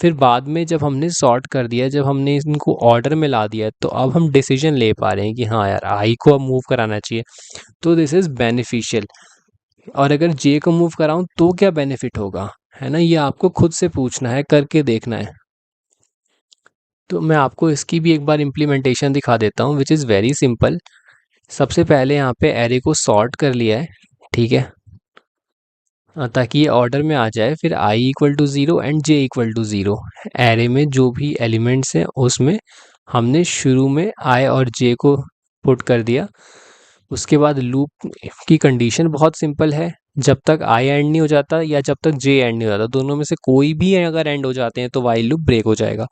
फिर बाद में जब हमने सॉर्ट कर दिया, जब हमने इनको ऑर्डर में ला दिया, तो अब हम डिसीजन ले पा रहे हैं कि हाँ यार आई को अब मूव कराना चाहिए, तो दिस इज़ बेनिफिशियल। और अगर जे को मूव कराऊं तो क्या बेनिफिट होगा, है ना, ये आपको खुद से पूछना है, करके देखना है। तो मैं आपको इसकी भी एक बार इम्प्लीमेंटेशन दिखा देता हूँ, विच इज़ वेरी सिंपल। सबसे पहले यहाँ पे एरे को सॉर्ट कर लिया है, ठीक है। ताकि ये ऑर्डर में आ जाए। फिर i equal to 0 and j equal to 0। Array में जो भी एलिमेंट्स हैं उसमें हमने शुरू में i और j को पुट कर दिया। उसके बाद लूप की कंडीशन बहुत सिंपल है, जब तक i एंड नहीं हो जाता या जब तक j एंड नहीं हो जाता, दोनों में से कोई भी अगर एंड हो जाते हैं तो while लूप ब्रेक हो जाएगा।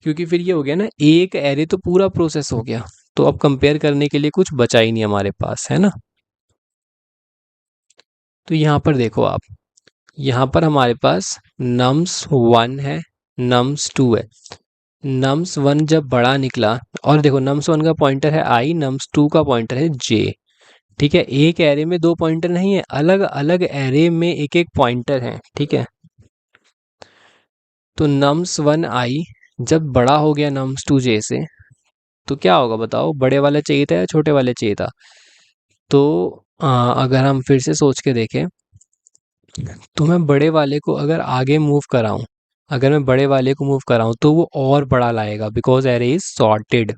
क्योंकि फिर ये हो गया ना, एक एरे तो पूरा प्रोसेस हो गया, तो अब कंपेयर करने के लिए कुछ बचा ही नहीं हमारे पास, है ना। तो यहाँ पर देखो आप, यहाँ पर हमारे पास nums1 है, nums2 है। nums1 जब बड़ा निकला, और देखो nums1 का पॉइंटर है i, nums2 का पॉइंटर है j। ठीक है, एक एरे में दो पॉइंटर नहीं है, अलग अलग एरे में एक एक पॉइंटर है। ठीक है, तो nums1 i जब बड़ा हो गया nums2 j से, तो क्या होगा बताओ, बड़े वाला चाहिए था या छोटे वाले चाहिए था। तो अगर हम फिर से सोच के देखें, तो मैं बड़े वाले को अगर आगे मूव कराऊं, अगर मैं बड़े वाले को मूव कराऊं तो वो और बड़ा लाएगा, बिकॉज एरे इज सॉर्टेड।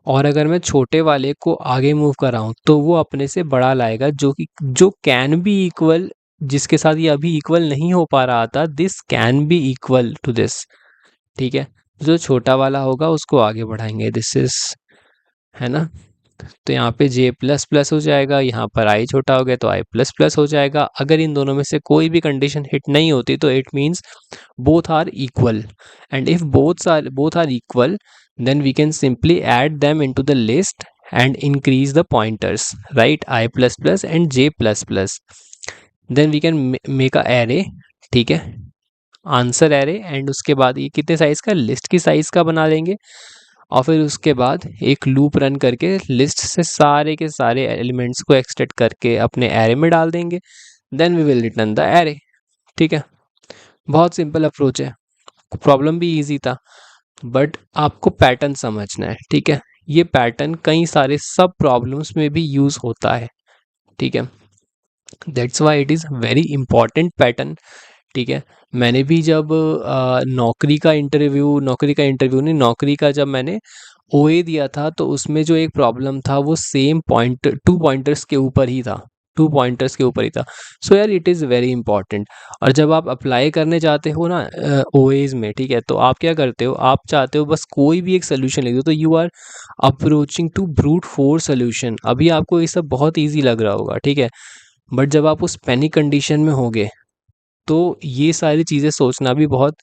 और अगर मैं छोटे वाले को आगे मूव कराऊं तो वो अपने से बड़ा लाएगा, जो कैन बी इक्वल, जिसके साथ ये अभी इक्वल नहीं हो पा रहा था, this can be equal to this. ठीक है, जो छोटा वाला होगा उसको आगे बढ़ाएंगे, दिस इज, है ना। तो यहाँ पे j प्लस प्लस हो जाएगा, यहाँ पर i छोटा हो गया तो i प्लस प्लस हो जाएगा। अगर इन दोनों में से कोई भी कंडीशन हिट नहीं होती तो it means both are equal, and if both are equal, then we can simply add them into the list and increase the pointers, right, i plus plus and j plus plus, then we can make a array। ठीक है, answer array, and उसके बाद ये कितने size का, list की size का बना लेंगे। और फिर उसके बाद एक लूप रन करके लिस्ट से सारे के सारे एलिमेंट्स को एक्सट्रैक्ट करके अपने एरे में डाल देंगे, then we will return the array. ठीक है, बहुत सिंपल अप्रोच है, प्रॉब्लम भी इजी था, बट आपको पैटर्न समझना है। ठीक है, ये पैटर्न कई सारे सब प्रॉब्लम्स में भी यूज होता है। ठीक है, that's why it is very important pattern. ठीक है, मैंने भी जब नौकरी का जब मैंने ओए दिया था, तो उसमें जो एक प्रॉब्लम था वो सेम पॉइंट, 2 पॉइंटर्स के ऊपर ही था, 2 पॉइंटर्स के ऊपर ही था। सो यार इट इज़ वेरी इंपॉर्टेंट। और जब आप अप्लाई करने जाते हो ना ओएज में, ठीक है, तो आप क्या करते हो, आप चाहते हो बस कोई भी एक सोल्यूशन लिख दो, तो you are approaching to brute force solution. अभी आपको ये सब बहुत ईजी लग रहा होगा, ठीक है, बट जब आप उस पैनिक कंडीशन में होगे तो ये सारी चीज़ें सोचना भी बहुत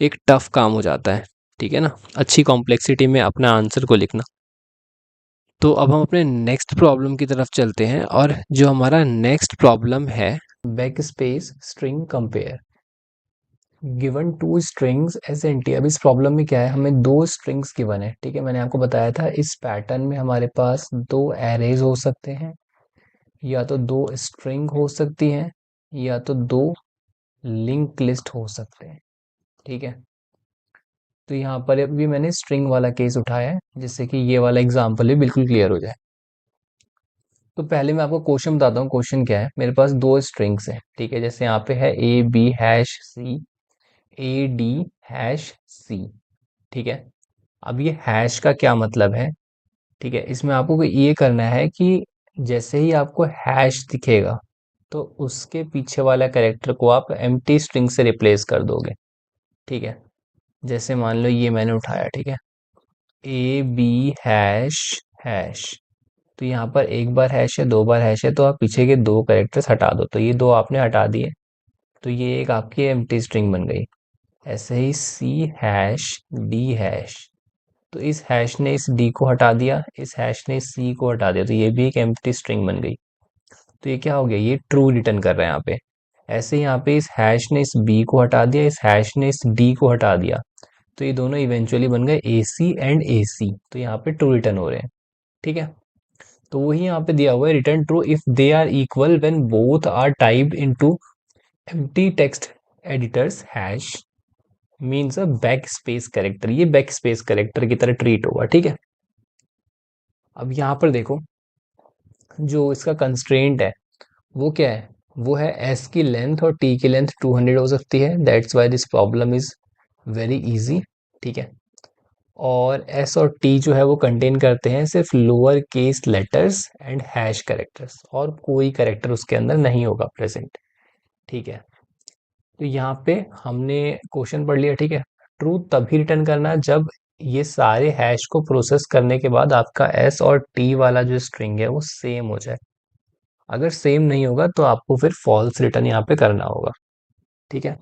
एक टफ काम हो जाता है। ठीक है ना, अच्छी कॉम्प्लेक्सिटी में अपना आंसर को लिखना। तो अब हम अपने नेक्स्ट प्रॉब्लम की तरफ चलते हैं, और जो हमारा नेक्स्ट प्रॉब्लम है, back space string compare, given 2 strings s and t. अब इस प्रॉब्लम में क्या है, हमें 2 स्ट्रिंग्स गिवन है। ठीक है, मैंने आपको बताया था इस पैटर्न में हमारे पास 2 एरेज हो सकते हैं, या तो 2 स्ट्रिंग हो सकती हैं, या तो 2 लिंक लिस्ट हो सकते हैं। ठीक है, तो यहाँ पर अभी मैंने स्ट्रिंग वाला केस उठाया है, जिससे कि ये वाला एग्जाम्पल भी बिल्कुल क्लियर हो जाए। तो पहले मैं आपको क्वेश्चन बताता हूँ, क्वेश्चन क्या है। मेरे पास 2 स्ट्रिंग्स हैं, ठीक है, जैसे यहाँ पे है A B hash C, A D hash C. ठीक है, अब ये हैश का क्या मतलब है, ठीक है, इसमें आपको ये करना है कि जैसे ही आपको हैश दिखेगा तो उसके पीछे वाला कैरेक्टर को आप एम्प्टी स्ट्रिंग से रिप्लेस कर दोगे। ठीक है, जैसे मान लो ये मैंने उठाया, ठीक है, ए बी हैश हैश, तो यहाँ पर एक बार हैश है, 2 बार हैश है, तो आप पीछे के 2 कैरेक्टर्स हटा दो, तो ये 2 आपने हटा दिए, तो ये एक आपकी एम्प्टी स्ट्रिंग बन गई। ऐसे ही सी हैश डी हैश, तो इस हैश ने इस डी को हटा दिया, इस हैश ने इस सी को हटा दिया, तो ये भी एक एम्प्टी स्ट्रिंग बन गई। तो ये क्या हो गया, ये ट्रू रिटर्न कर रहे हैं यहाँ पे। ऐसे यहाँ पे इस हैश ने इस बी को हटा दिया, इस हैश ने इस डी को हटा दिया, तो ये दोनों इवेंचुअली बन गए ए सी एंड ए सी, तो यहाँ पे ट्रू रिटर्न हो रहे हैं। ठीक है, तो वही यहाँ पे दिया हुआ है, return true if they are equal when both are typed into empty text editors hash means a back space character. ये बैक स्पेस कैरेक्टर की तरह ट्रीट होगा। ठीक है, अब यहाँ पर देखो, जो इसका कंस्ट्रेंट है वो क्या है, वो है एस की लेंथ और टी की लेंथ 200 हो सकती है। That's why this problem is very easy. ठीक है, और एस और टी जो है वो कंटेन करते हैं सिर्फ lower case letters and hash characters, और कोई कैरेक्टर उसके अंदर नहीं होगा प्रेजेंट। ठीक है। तो यहाँ पे हमने क्वेश्चन पढ़ लिया, ठीक है। ट्रू तभी रिटर्न करना है जब ये सारे हैश को प्रोसेस करने के बाद आपका एस और टी वाला जो स्ट्रिंग है वो सेम हो जाए। अगर सेम नहीं होगा तो आपको फिर फॉल्स रिटर्न यहाँ पे करना होगा, ठीक है।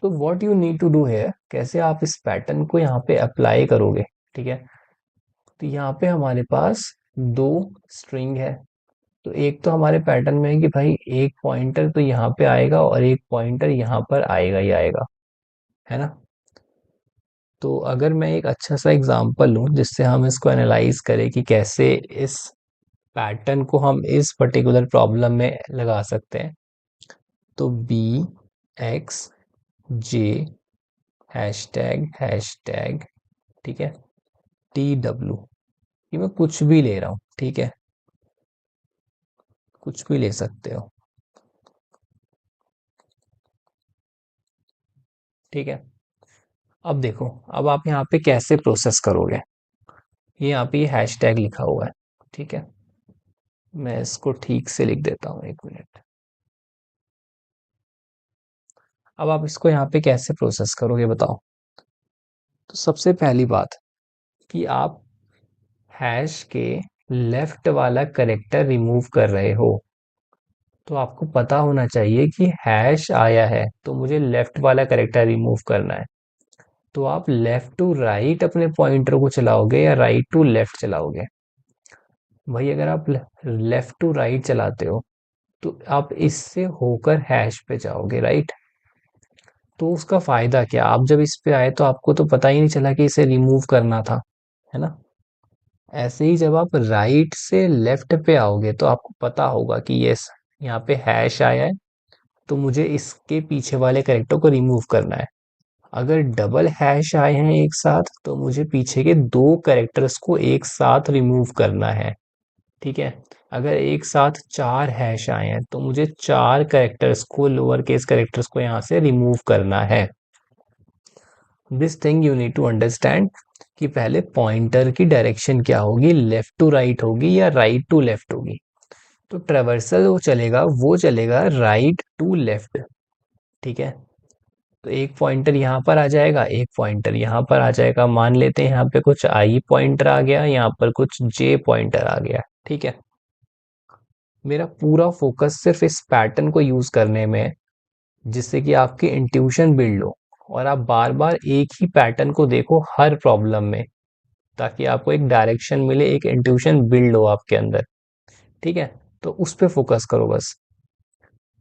तो what you need to do है, कैसे आप इस पैटर्न को यहाँ पे अप्लाई करोगे, ठीक है। तो यहाँ पे हमारे पास दो स्ट्रिंग है। तो एक तो हमारे पैटर्न में है कि भाई एक पॉइंटर तो यहाँ पे आएगा और एक पॉइंटर यहाँ पर आएगा ही आएगा, है ना। तो अगर मैं एक अच्छा सा एग्जांपल लूं जिससे हम इसको एनालाइज करें कि कैसे इस पैटर्न को हम इस पर्टिकुलर प्रॉब्लम में लगा सकते हैं, तो बी एक्स जे हैशटैग, ठीक है, टी डब्ल्यू, ये मैं कुछ भी ले रहा हूँ, ठीक है, कुछ भी ले सकते हो, ठीक है। अब देखो, अब आप यहाँ पे कैसे प्रोसेस करोगे, ये यहाँ पे ये हैशटैग लिखा हुआ है, ठीक है। मैं इसको ठीक से लिख देता हूँ, एक मिनट। अब आप इसको यहाँ पे कैसे प्रोसेस करोगे बताओ। तो सबसे पहली बात कि आप हैश के लेफ्ट वाला करेक्टर रिमूव कर रहे हो, तो आपको पता होना चाहिए कि हैश आया है तो मुझे लेफ्ट वाला करेक्टर रिमूव करना है। तो आप लेफ्ट टू राइट अपने पॉइंटर को चलाओगे या राइट टू लेफ्ट चलाओगे। भाई अगर आप लेफ्ट टू राइट चलाते हो तो आप इससे होकर हैश पे जाओगे, राइट। तो उसका फायदा क्या, आप जब इस पे आए तो आपको तो पता ही नहीं चला कि इसे रिमूव करना था, है ना। ऐसे ही जब आप राइट से लेफ्ट पे आओगे तो आपको पता होगा कि यस, यहाँ पे हैश आया है तो मुझे इसके पीछे वाले कैरेक्टर को रिमूव करना है। अगर डबल हैश आए हैं एक साथ तो मुझे पीछे के दो कैरेक्टर्स को एक साथ रिमूव करना है, ठीक है। अगर एक साथ चार हैश आए हैं तो मुझे चार कैरेक्टर्स को, लोअर केस कैरेक्टर्स को यहाँ से रिमूव करना है। This thing you need to understand कि पहले पॉइंटर की डायरेक्शन क्या होगी, लेफ्ट टू राइट होगी या राइट टू लेफ्ट होगी। तो ट्रेवर्सल वो चलेगा राइट टू लेफ्ट, ठीक है। तो एक पॉइंटर यहाँ पर आ जाएगा, एक पॉइंटर यहाँ पर आ जाएगा। मान लेते हैं यहाँ पे कुछ आई पॉइंटर आ गया, यहाँ पर कुछ जे पॉइंटर आ गया, ठीक है। मेरा पूरा फोकस सिर्फ इस पैटर्न को यूज करने में है, जिससे कि आपकी इंट्यूशन बिल्ड हो और आप बार बार एक ही पैटर्न को देखो हर प्रॉब्लम में, ताकि आपको एक डायरेक्शन मिले, एक इंट्यूशन बिल्ड हो आपके अंदर, ठीक है। तो उस पे फोकस करो बस।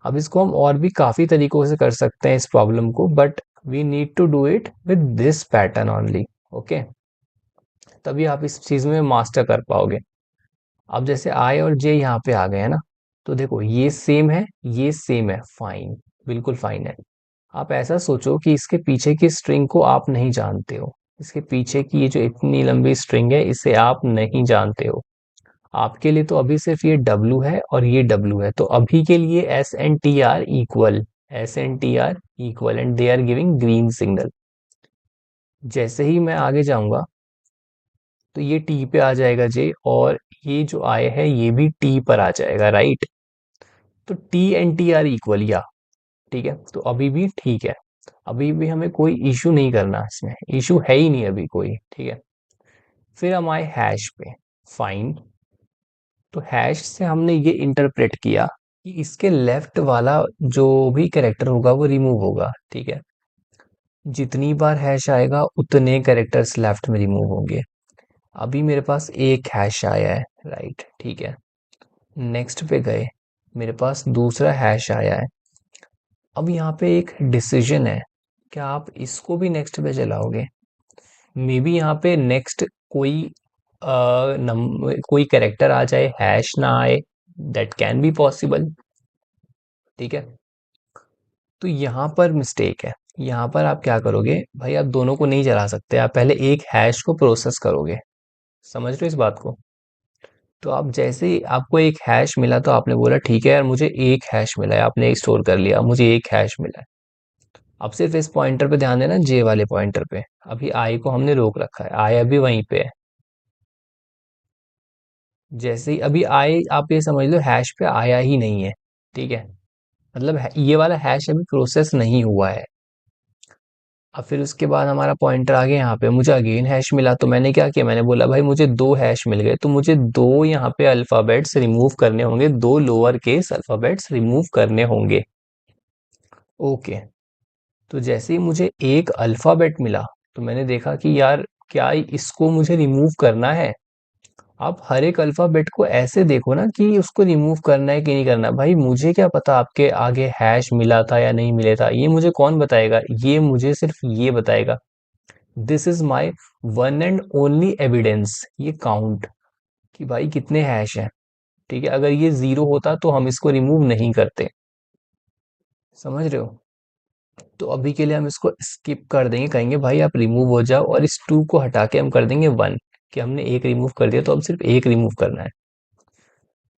अब इसको हम और भी काफी तरीकों से कर सकते हैं इस प्रॉब्लम को, but we need to do it with this pattern only, okay. तभी आप इस चीज में मास्टर कर पाओगे। अब जैसे आई और जे यहाँ पे आ गए हैं ना, तो देखो ये सेम है, ये सेम है, फाइन, बिल्कुल फाइन है। आप ऐसा सोचो कि इसके पीछे की स्ट्रिंग को आप नहीं जानते हो, इसके पीछे की ये जो इतनी लंबी स्ट्रिंग है इसे आप नहीं जानते हो। आपके लिए तो अभी सिर्फ ये W है और ये W है, तो अभी के लिए S and T are equal and they are giving green signal. जैसे ही मैं आगे जाऊंगा तो ये टी पे आ जाएगा जे, और ये जो आए है ये भी टी पर आ जाएगा, राइट। तो T and T are equal, या ठीक है, तो अभी भी ठीक है। अभी भी हमें कोई इशू नहीं करना, इसमें इशू है ही नहीं अभी कोई, ठीक है। फिर हम आए हैश पे, फाइन। तो हैश से हमने ये इंटरप्रेट किया कि इसके लेफ्ट वाला जो भी कैरेक्टर होगा वो रिमूव होगा, ठीक है। जितनी बार हैश आएगा उतने कैरेक्टर्स लेफ्ट में रिमूव होंगे। अभी मेरे पास एक हैश आया है, राइट, ठीक है। नेक्स्ट पे गए, मेरे पास दूसरा हैश आया है। अब यहाँ पे एक डिसीजन है, क्या आप इसको भी नेक्स्ट पे चलाओगे। मे बी यहाँ पे नेक्स्ट कोई कोई कैरेक्टर आ जाए, हैश ना आए, दैट कैन बी पॉसिबल, ठीक है। तो यहाँ पर मिस्टेक है। यहाँ पर आप क्या करोगे भाई, आप दोनों को नहीं चला सकते, आप पहले एक हैश को प्रोसेस करोगे। समझ रहे हो इस बात को। तो आप जैसे ही आपको एक हैश मिला तो आपने बोला ठीक है यार, मुझे एक हैश मिला है, आपने स्टोर कर लिया, मुझे एक हैश मिला है। अब सिर्फ इस पॉइंटर पे ध्यान देना, जे वाले पॉइंटर पे। अभी आई को हमने रोक रखा है, आई अभी वहीं पे है। जैसे ही अभी आई, आप ये समझ लो हैश पे आया ही नहीं है, ठीक है। मतलब ये वाला हैश अभी प्रोसेस नहीं हुआ है। अब फिर उसके बाद हमारा पॉइंटर आ गया यहाँ पे, मुझे अगेन हैश मिला, तो मैंने क्या किया, मैंने बोला भाई मुझे दो हैश मिल गए, तो मुझे दो यहाँ पे अल्फाबेट्स रिमूव करने होंगे, दो लोअर केस अल्फाबेट्स रिमूव करने होंगे। ओके, तो जैसे ही मुझे एक अल्फाबेट मिला, तो मैंने देखा कि यार क्या इसको मुझे रिमूव करना है। आप हर एक अल्फाबेट को ऐसे देखो ना कि उसको रिमूव करना है कि नहीं करना। भाई मुझे क्या पता आपके आगे हैश मिला था या नहीं मिला था, ये मुझे कौन बताएगा, ये मुझे सिर्फ ये बताएगा। This is my one and only evidence, ये काउंट, कि भाई कितने हैश हैं। ठीक है, अगर ये जीरो होता तो हम इसको रिमूव नहीं करते। समझ रहे हो? तो अभी के लिए हम इसको स्किप कर देंगे, कहेंगे भाई आप रिमूव हो जाओ, और इस टू को हटा के हम कर देंगे वन, कि हमने एक रिमूव कर दिया तो अब सिर्फ एक रिमूव करना है।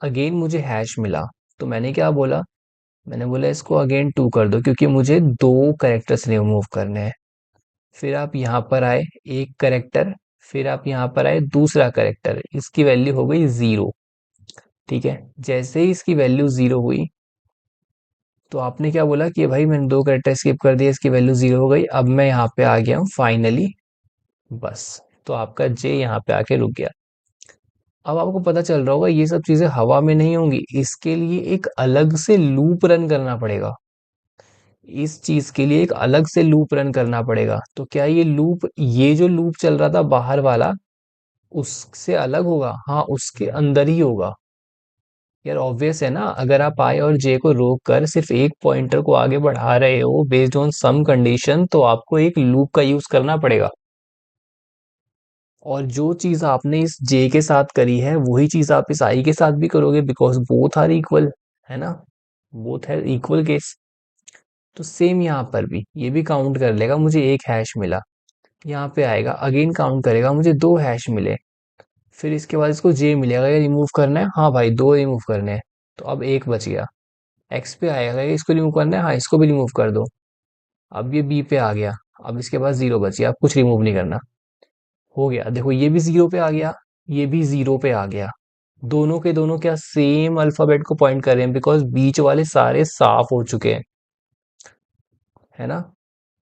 अगेन मुझे हैश मिला, तो मैंने क्या बोला, मैंने बोला इसको अगेन टू कर दो, क्योंकि मुझे दो करेक्टर्स रिमूव करने हैं। फिर आप यहाँ पर आए, एक करेक्टर, फिर आप यहाँ पर आए दूसरा करेक्टर, इसकी वैल्यू हो गई जीरो। ठीक है, जैसे ही इसकी वैल्यू जीरो हुई, तो आपने क्या बोला कि भाई मैंने दो करेक्टर स्किप कर दिया, इसकी वैल्यू जीरो हो गई, अब मैं यहाँ पे आ गया हूँ फाइनली। बस, तो आपका जे यहाँ पे आके रुक गया। अब आपको पता चल रहा होगा ये सब चीजें हवा में नहीं होंगी, इसके लिए एक अलग से लूप रन करना पड़ेगा। इस चीज के लिए एक अलग से लूप रन करना पड़ेगा। तो क्या ये लूप, ये जो लूप चल रहा था बाहर वाला, उससे अलग होगा? हाँ, उसके अंदर ही होगा। यार ऑब्वियस है ना, अगर आप आई और जे को रोक कर सिर्फ एक पॉइंटर को आगे बढ़ा रहे हो बेस्ड ऑन सम कंडीशन, तो आपको एक लूप का यूज करना पड़ेगा। और जो चीज आपने इस जे के साथ करी है वही चीज आप इस आई के साथ भी करोगे, बिकॉज बोथ आर इक्वल, है ना, बोथ है इक्वल केस। तो सेम यहाँ पर भी ये भी काउंट कर लेगा, मुझे एक हैश मिला, यहाँ पे आएगा अगेन काउंट करेगा, मुझे दो हैश मिले, फिर इसके बाद इसको जे मिलेगा, ये रिमूव करना है, हाँ भाई दो रिमूव करने हैं, तो अब एक बच गया। एक्स पे आएगा, ये इसको रिमूव करना है, हाँ इसको भी रिमूव कर दो। अब ये बी पे आ गया, अब इसके पास जीरो बच गया, अब कुछ रिमूव नहीं करना। हो गया, देखो ये भी जीरो पे आ गया, ये भी जीरो पे आ गया। दोनों के दोनों क्या सेम अल्फाबेट को पॉइंट कर रहे हैं, बिकॉज बीच वाले सारे साफ हो चुके हैं, है ना।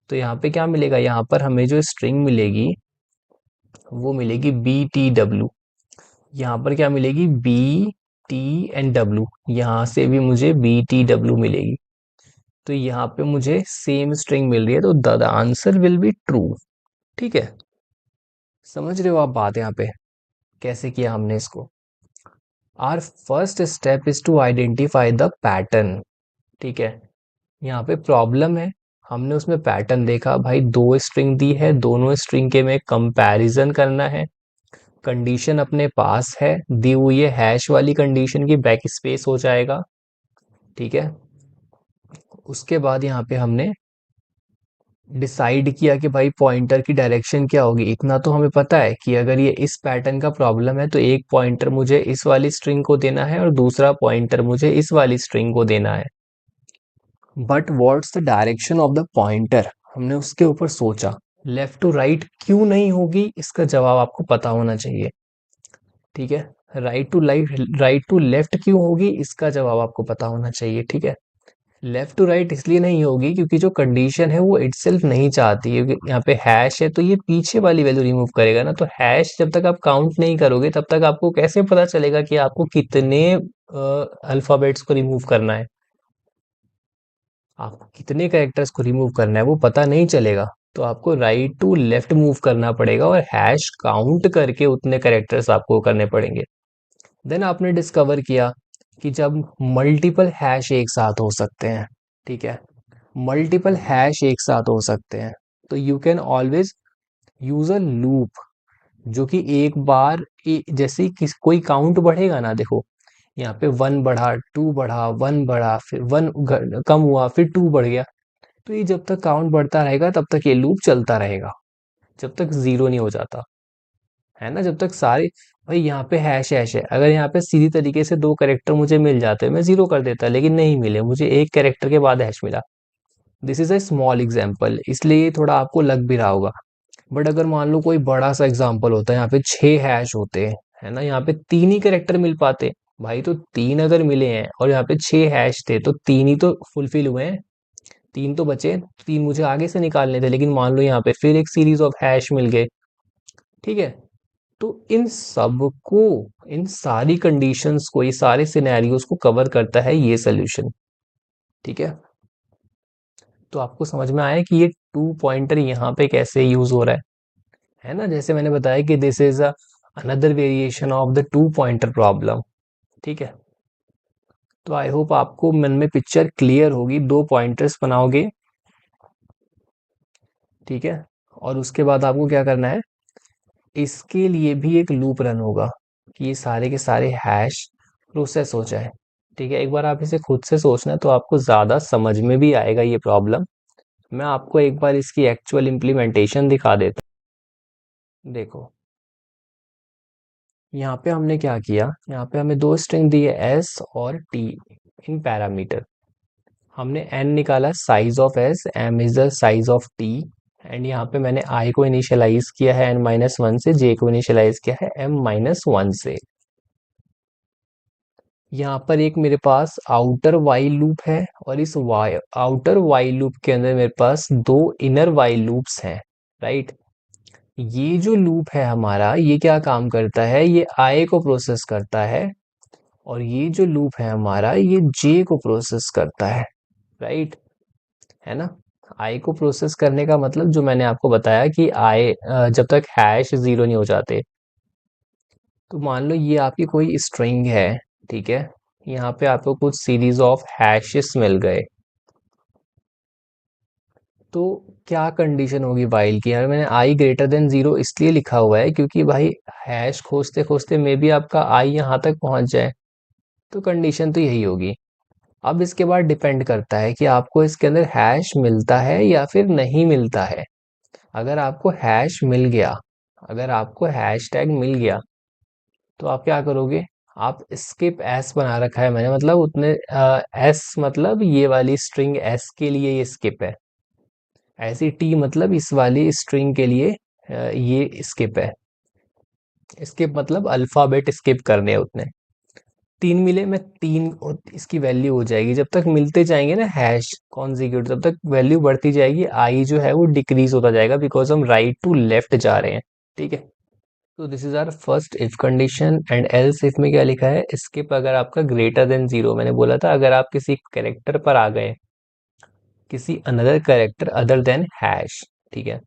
तो यहाँ पे क्या मिलेगा, यहाँ पर हमें जो स्ट्रिंग मिलेगी वो मिलेगी बी टी डब्ल्यू। यहाँ पर क्या मिलेगी, बी टी एंड डब्ल्यू, यहाँ से भी मुझे बी टी डब्ल्यू मिलेगी। तो यहाँ पे मुझे सेम स्ट्रिंग मिल रही है, तो the answer will be true. ठीक है, समझ रहे हो आप बात यहाँ पे कैसे किया हमने इसको। Our first step is to identify the pattern. ठीक है, यहाँ पे प्रॉब्लम है, हमने उसमें पैटर्न देखा, भाई दो स्ट्रिंग दी है, दोनों स्ट्रिंग के में कंपैरिजन करना है, कंडीशन अपने पास है दी हुई है, हैश वाली कंडीशन की बैक स्पेस हो जाएगा। ठीक है, उसके बाद यहाँ पे हमने डिसाइड किया कि भाई पॉइंटर की डायरेक्शन क्या होगी। इतना तो हमें पता है कि अगर ये इस पैटर्न का प्रॉब्लम है तो एक पॉइंटर मुझे इस वाली स्ट्रिंग को देना है और दूसरा पॉइंटर मुझे इस वाली स्ट्रिंग को देना है। But what's the direction of the pointer, हमने उसके ऊपर सोचा। लेफ्ट टू राइट क्यों नहीं होगी, इसका जवाब आपको पता होना चाहिए। ठीक है, राइट टू लेफ्ट क्यों होगी, इसका जवाब आपको पता होना चाहिए। ठीक है, लेफ्ट टू राइट इसलिए नहीं होगी क्योंकि जो कंडीशन है वो इटसेल्फ नहीं चाहती है, क्योंकि यहाँ पे हैश है तो ये पीछे वाली वैल्यू रिमूव करेगा ना, तो हैश जब तक आप काउंट नहीं करोगे तब तक आपको कैसे पता चलेगा कि आपको कितने अल्फाबेट्स को रिमूव करना है, आपको कितने कैरेक्टर्स को रिमूव करना है वो पता नहीं चलेगा। तो आपको राइट टू लेफ्ट मूव करना पड़ेगा और हैश काउंट करके उतने कैरेक्टर्स आपको करने पड़ेंगे। देन आपने डिस्कवर किया कि जब मल्टीपल हैश एक साथ हो सकते हैं, ठीक है, मल्टीपल हैश एक साथ हो सकते हैं, तो you can always use a loop, जो कि एक बार जैसे ही कोई काउंट बढ़ेगा ना, देखो यहाँ पे वन बढ़ा, टू बढ़ा, वन बढ़ा, फिर वन कम हुआ, फिर टू बढ़ गया, तो ये जब तक काउंट बढ़ता रहेगा तब तक ये लूप चलता रहेगा, जब तक जीरो नहीं हो जाता, है ना। जब तक सारे, भाई यहाँ पे हैश हैश है, अगर यहाँ पे सीधी तरीके से दो कैरेक्टर मुझे मिल जाते मैं जीरो कर देता, लेकिन नहीं मिले, मुझे एक कैरेक्टर के बाद हैश मिला। This is a small example, इसलिए ये थोड़ा आपको लग भी रहा होगा। बट अगर मान लो कोई बड़ा सा एग्जाम्पल होता है, यहाँ पे छह हैश होते हैं, है ना, यहाँ पे तीन ही कैरेक्टर मिल पाते, भाई तो 3 अगर मिले हैं और यहाँ पे 6 हैश थे तो 3 ही तो फुलफिल हुए हैं, 3 तो बचे, 3 मुझे आगे से निकालने थे, लेकिन मान लो यहाँ पे फिर एक सीरीज ऑफ हैश मिल गए। ठीक है, तो इन सबको, इन सारी कंडीशंस को, ये सारे सिनेरियोज को कवर करता है ये सोल्यूशन। ठीक है, तो आपको समझ में आया कि ये टू पॉइंटर यहाँ पे कैसे यूज हो रहा है ना। जैसे मैंने बताया कि this is another variation of the two pointer problem. ठीक है, तो आई होप आपको मन में पिक्चर क्लियर होगी। दो पॉइंटर्स बनाओगे, ठीक है, और उसके बाद आपको क्या करना है, इसके लिए भी एक लूप रन होगा कि ये सारे के सारे हैश प्रोसेस हो जाए। ठीक है, एक बार आप इसे खुद से सोचना तो आपको ज़्यादा समझ में भी आएगा ये प्रॉब्लम। मैं आपको एक बार इसकी एक्चुअल इम्प्लीमेंटेशन दिखा देता हूँ। देखो, यहाँ पे हमने क्या किया, यहाँ पे हमें दो स्ट्रिंग दिए एस और टी इन पैरामीटर। हमने एन निकाला size of S, M is the size of T, and यहाँ पे मैंने आई को इनिशियलाइज किया है n-1 से, जे को इनिशियलाइज किया है m-1 से। यहाँ पर एक मेरे पास आउटर वाइल लूप है और इस आउटर वाइल लूप के अंदर मेरे पास दो इनर वाइल लूप्स हैं, राइट। ये जो लूप है हमारा, ये क्या काम करता है, ये आई को प्रोसेस करता है, और ये जो लूप है हमारा, ये जे को प्रोसेस करता है, राइट, है ना। आई को प्रोसेस करने का मतलब जो मैंने आपको बताया कि आई जब तक हैश जीरो नहीं हो जाते, तो मान लो ये आपकी कोई स्ट्रिंग है, ठीक है, यहाँ पे आपको कुछ सीरीज ऑफ हैशेस मिल गए, तो क्या कंडीशन होगी वाइल की। यार मैंने आई ग्रेटर देन जीरो इसलिए लिखा हुआ है क्योंकि भाई हैश खोजते खोजते मे बी आपका आई यहाँ तक पहुंच जाए, तो कंडीशन तो यही होगी। अब इसके बाद डिपेंड करता है कि आपको इसके अंदर हैश मिलता है या फिर नहीं मिलता है। अगर आपको हैश मिल गया, अगर आपको हैश टैग मिल गया, तो आप क्या करोगे, आप स्किप एस बना रखा है मैंने, मतलब उतने एस मतलब ये वाली स्ट्रिंग एस के लिए ये स्किप है, ऐसी टी मतलब इस वाली स्ट्रिंग के लिए ये स्किप है। स्किप मतलब अल्फाबेट स्किप करने हैं उतने। तीन मिले, मैं तीन इसकी वैल्यू हो जाएगी, जब तक मिलते जाएंगे ना हैश कॉन्जिक्यूट, तब तक वैल्यू बढ़ती जाएगी, आई जो है वो डिक्रीज होता जाएगा, बिकॉज हम राइट टू लेफ्ट जा रहे हैं। ठीक है, तो this is our first if condition. And else if में क्या लिखा है, स्किप अगर आपका ग्रेटर देन जीरो, मैंने बोला था अगर आप किसी कैरेक्टर पर आ गए, किसी another character other than hash, ठीक है,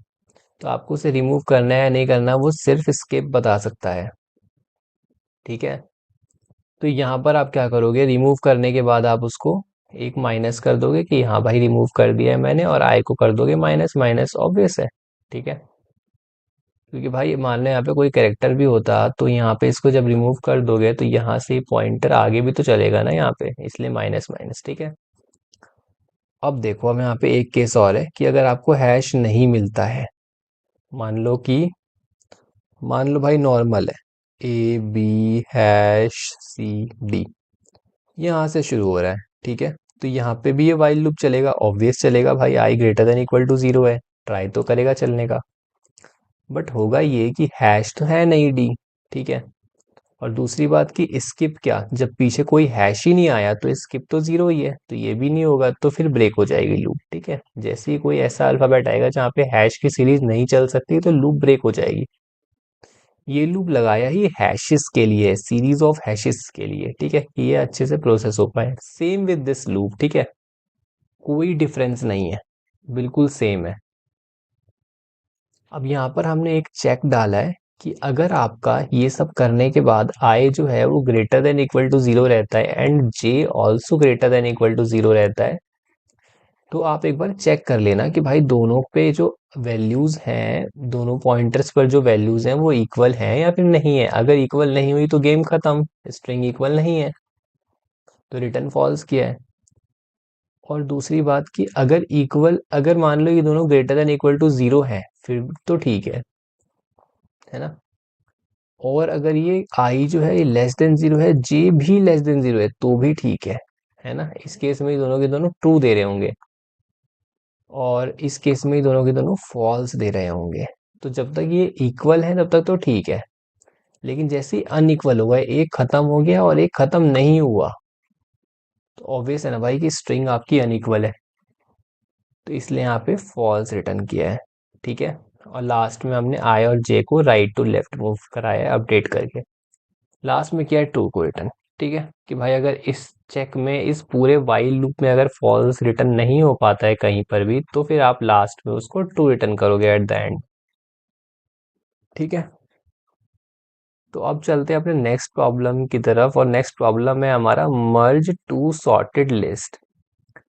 तो आपको उसे रिमूव करना है या नहीं करना, वो सिर्फ स्किप बता सकता है। ठीक है, तो यहाँ पर आप क्या करोगे, रिमूव करने के बाद आप उसको एक माइनस कर दोगे कि हाँ भाई रिमूव कर दिया है मैंने, और आई को कर दोगे माइनस, माइनस ऑब्वियस है। ठीक है, क्योंकि भाई मान लो यहाँ पे कोई कैरेक्टर भी होता तो यहाँ पे इसको जब रिमूव कर दोगे तो यहाँ से पॉइंटर आगे भी तो चलेगा ना यहाँ पे, इसलिए माइनस माइनस। ठीक है, अब देखो, अब यहाँ पे एक केस और है कि अगर आपको हैश नहीं मिलता है, मान लो कि, मान लो भाई नॉर्मल है, A B hash C D, यहाँ से शुरू हो रहा है। ठीक है, तो यहाँ पे भी ये वाइल लूप चलेगा, ऑब्वियस चलेगा भाई, i greater than equal to zero है, ट्राई तो करेगा चलने का। बट होगा ये कि हैश तो है नहीं डी, ठीक है, और दूसरी बात कि स्किप क्या, जब पीछे कोई हैश ही नहीं आया तो स्किप तो जीरो ही है, तो ये भी नहीं होगा, तो फिर ब्रेक हो जाएगी लूप। ठीक है, जैसे ही कोई ऐसा अल्फाबेट आएगा जहाँ पे हैश की सीरीज नहीं चल सकती तो लूप ब्रेक हो जाएगी। ये लूप लगाया ही हैशेस के लिए, सीरीज ऑफ हैशेस के लिए, ठीक है, कि ये अच्छे से प्रोसेस हो पाए। सेम विद दिस लूप, ठीक है, कोई डिफरेंस नहीं है, बिल्कुल सेम है। अब यहाँ पर हमने एक चेक डाला है कि अगर आपका ये सब करने के बाद आई जो है वो greater than equal to zero रहता है and J also greater than equal to zero रहता है, तो आप एक बार चेक कर लेना कि भाई दोनों पे जो वैल्यूज हैं, दोनों पॉइंटर्स पर जो वैल्यूज हैं वो इक्वल हैं या फिर नहीं है। अगर इक्वल नहीं हुई तो गेम खत्म, स्ट्रिंग इक्वल नहीं है तो रिटर्न फॉल्स किया है। और दूसरी बात कि अगर इक्वल, अगर मान लो ये दोनों greater than equal to zero है फिर तो ठीक है ना। और अगर ये आई जो है ये लेस देन जीरो है, जे भी लेस देन जीरो है, तो भी ठीक है ना। इस केस में ये दोनों के दोनों ट्रू दे रहे होंगे, और इस केस में ये दोनों के दोनों फॉल्स दे रहे होंगे। तो जब तक ये इक्वल है तब तक तो ठीक है, लेकिन जैसे ही अनइक्वल हो गए, एक खत्म हो गया और एक खत्म नहीं हुआ, तो ऑब्वियस है ना भाई कि स्ट्रिंग आपकी अनइक्वल है, तो इसलिए यहाँ पे फॉल्स रिटर्न किया है। ठीक है, और लास्ट में हमने आई और जे को राइट टू लेफ्ट मूव कराया है अपडेट करके। लास्ट में किया है ट्रू को रिटर्न। ठीक है, कि भाई अगर इस चेक में, इस पूरे वाइल लूप में अगर फॉल्स रिटर्न नहीं हो पाता है कहीं पर भी, तो फिर आप लास्ट में उसको ट्रू रिटर्न करोगे एट द एंड। ठीक है, तो अब चलते हैं अपने नेक्स्ट प्रॉब्लम की तरफ, और नेक्स्ट प्रॉब्लम है हमारा मर्ज टू सॉर्टेड लिस्ट।